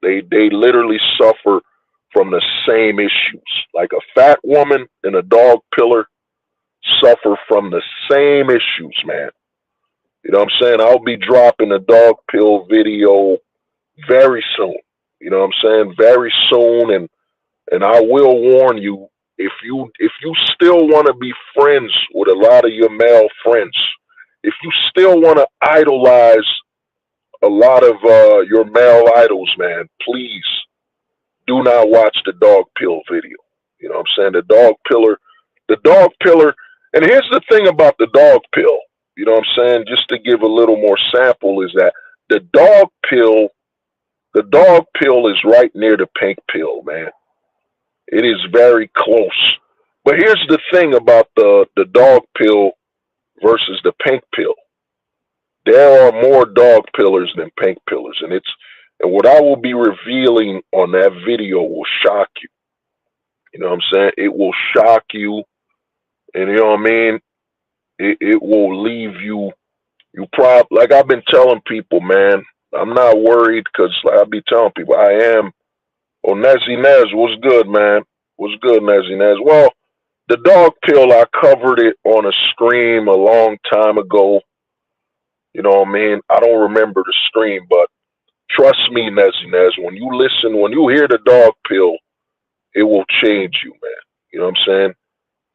They literally suffer from the same issues. Like a fat woman and a dog pillar suffer from the same issues, man. You know what I'm saying? I'll be dropping a dog pill video very soon. You know what I'm saying? Very soon, and I will warn you, if you still want to be friends with a lot of your male friends, if you still want to idolize a lot of your male idols, man, please do not watch the dog pill video. You know what I'm saying? The dog pillar, and here's the thing about the dog pill, you know what I'm saying? Just to give a little more sample is that the dog pill is right near the pink pill, man. It is very close. But here's the thing about the dog pill versus the pink pill. There are more dog pillars than pink pillars, and what I will be revealing on that video will shock you. You know what I'm saying? It will shock you, and you know what I mean? It will leave you. Like I've been telling people, man. I'm not worried because like I be telling people I am. Oh, Nezzy Nez, what's good, man? What's good, Nezzy Nez? Well, the dog pill, I covered it on a stream a long time ago. You know what I mean? I don't remember the stream, but trust me, Nezzy Nez, when you hear the dog pill, it will change you, man. You know what I'm saying?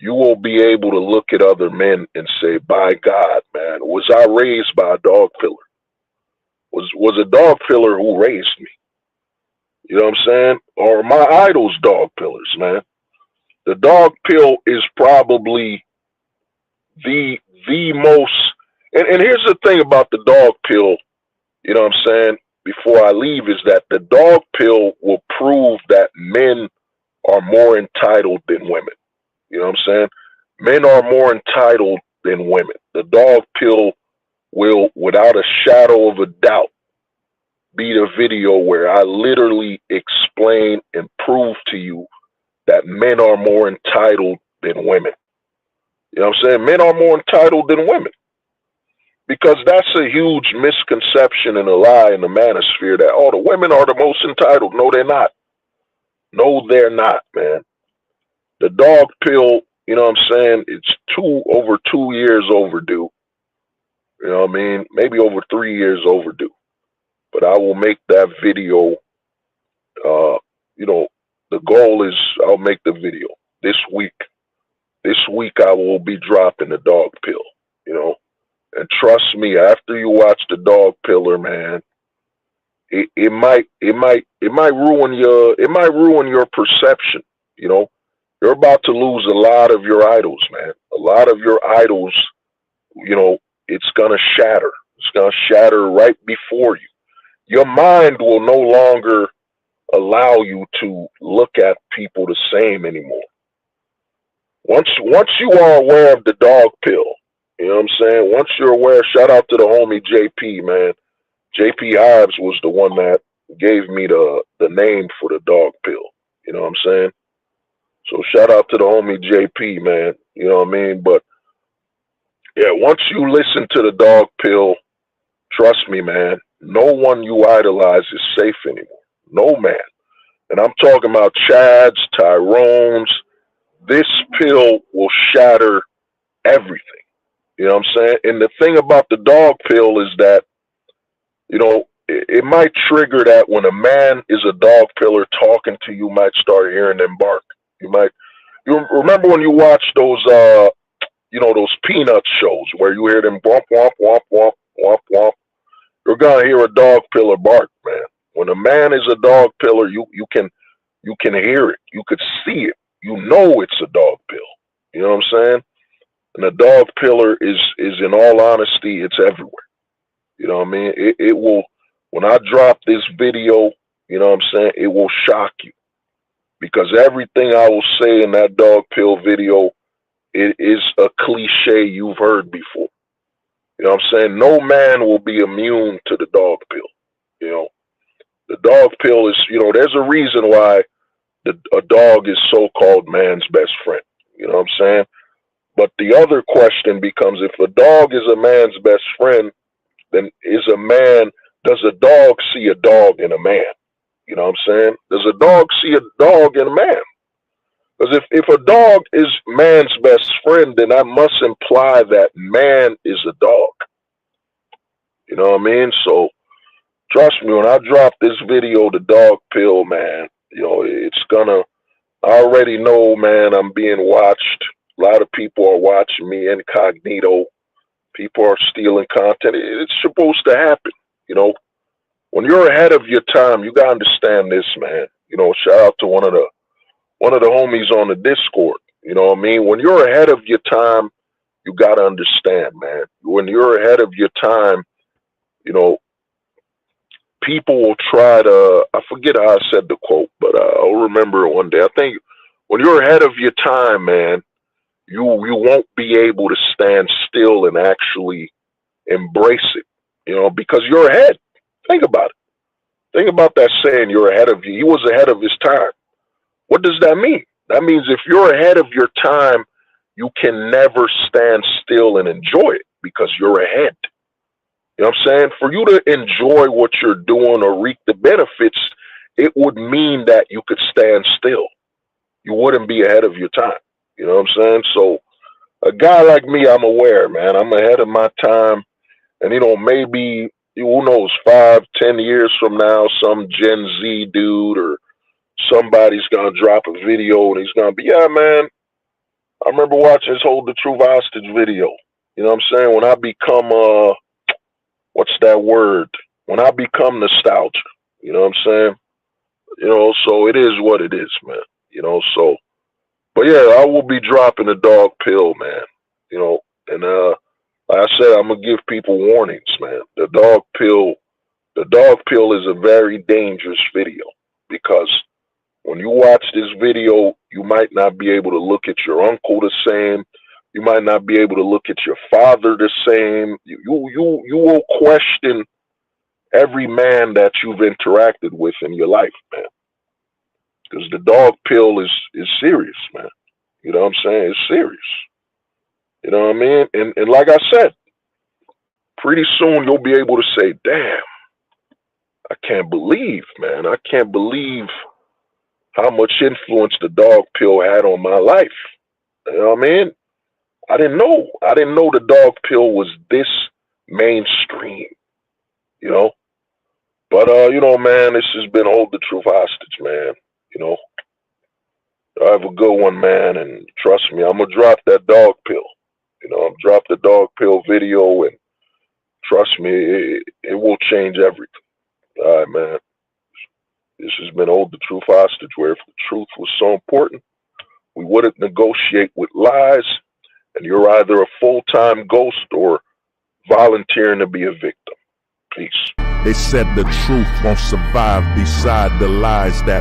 You will be able to look at other men and say, by God, man, was I raised by a dog pillar? Was a dog pillar who raised me? You know what I'm saying? Or my idols dog pillars, man. The dog pill is probably the most, and here's the thing about the dog pill, you know what I'm saying, before I leave, is that the dog pill will prove that men are more entitled than women. You know what I'm saying? Men are more entitled than women. The dog pill will, without a shadow of a doubt, be the video where I literally explain and prove to you that men are more entitled than women. You know what I'm saying? Men are more entitled than women. Because that's a huge misconception and a lie in the manosphere that, oh, the women are the most entitled. No, they're not. No, they're not, man. The dog pill, you know what I'm saying? It's over 2 years overdue. You know what I mean? Maybe over 3 years overdue. But I will make that video, the goal is I'll make the video this week. This week I will be dropping the dog pill, you know. And trust me, after you watch the dog pillar, man, it might ruin your perception, you know. You're about to lose a lot of your idols, man. A lot of your idols, you know, it's gonna shatter. It's gonna shatter right before you. Your mind will no longer allow you to look at people the same anymore. Once you are aware of the dog pill, you know what I'm saying? Once you're aware, shout out to the homie JP, man. JP Hives was the one that gave me the name for the dog pill. You know what I'm saying? So shout out to the homie JP, man. You know what I mean? But yeah, once you listen to the dog pill, trust me, man, no one you idolize is safe anymore. No man. And I'm talking about Chads, Tyrones. This pill will shatter everything. You know what I'm saying? And the thing about the dog pill is that it might trigger that when a man is a dog pillar talking to you, might start hearing them bark. You remember when you watch those, those peanut shows where you hear them womp, womp, womp, womp, womp, womp. You're going to hear a dog pillar bark, man. When a man is a dog pillar, you can hear it. You could see it. You know it's a dog pill. You know what I'm saying? And a dog pillar is in all honesty, it's everywhere. You know what I mean? It will, when I drop this video, you know what I'm saying, it will shock you. Because everything I will say in that dog pill video, it is a cliche you've heard before. You know what I'm saying? No man will be immune to the dog pill. You know, the dog pill is, there's a reason why a dog is so-called man's best friend. You know what I'm saying? But the other question becomes, if a dog is a man's best friend, then does a dog see a dog in a man? You know what I'm saying? Does a dog see a dog in a man? Because if a dog is man's best friend, then that must imply that man is a dog. You know what I mean? So trust me, when I drop this video, the dog pill, man, I already know, man, I'm being watched. A lot of people are watching me incognito. People are stealing content. It's supposed to happen. When you're ahead of your time, you gotta understand this, man. Shout out to one of the homies on the Discord. You know what I mean? When you're ahead of your time, you gotta understand, man. When you're ahead of your time, people will try to, I forget how I said the quote, but I'll remember it one day. I think when you're ahead of your time, man, you won't be able to stand still and actually embrace it, because you're ahead. Think about it. Think about that saying, you're ahead of you. He was ahead of his time. What does that mean? That means if you're ahead of your time, you can never stand still and enjoy it because you're ahead. You know what I'm saying? For you to enjoy what you're doing or reap the benefits, it would mean that you could stand still. You wouldn't be ahead of your time. You know what I'm saying? So a guy like me, I'm aware, man. I'm ahead of my time. And, maybe, who knows, 5-10 years from now, some Gen Z dude or somebody's going to drop a video and he's going to be, yeah, man, I remember watching his Hold the Truth Hostage video. You know what I'm saying? When I become, what's that word? When I become nostalgia, you know what I'm saying? So it is what it is, man. So, but yeah, I will be dropping the dog pill, man. And like I said, I'm gonna give people warnings, man. The dog pill is a very dangerous video because when you watch this video, you might not be able to look at your uncle the same. You might not be able to look at your father the same. You will question every man that you've interacted with in your life, man. Because the dog pill is serious, man. You know what I'm saying? It's serious. You know what I mean? And like I said, pretty soon you'll be able to say, damn, I can't believe, man. I can't believe how much influence the dog pill had on my life. You know what I mean? I didn't know. I didn't know the dog pill was this mainstream, But, man, this has been Hold the Truth Hostage, man. I have a good one, man, and trust me, I'm going to drop that dog pill. I'm drop the dog pill video, and trust me, it will change everything. All right, man. This has been Hold the Truth Hostage, where if the truth was so important, we wouldn't negotiate with lies, and you're either a full-time ghost or volunteering to be a victim. Peace. They said the truth won't survive beside the lies that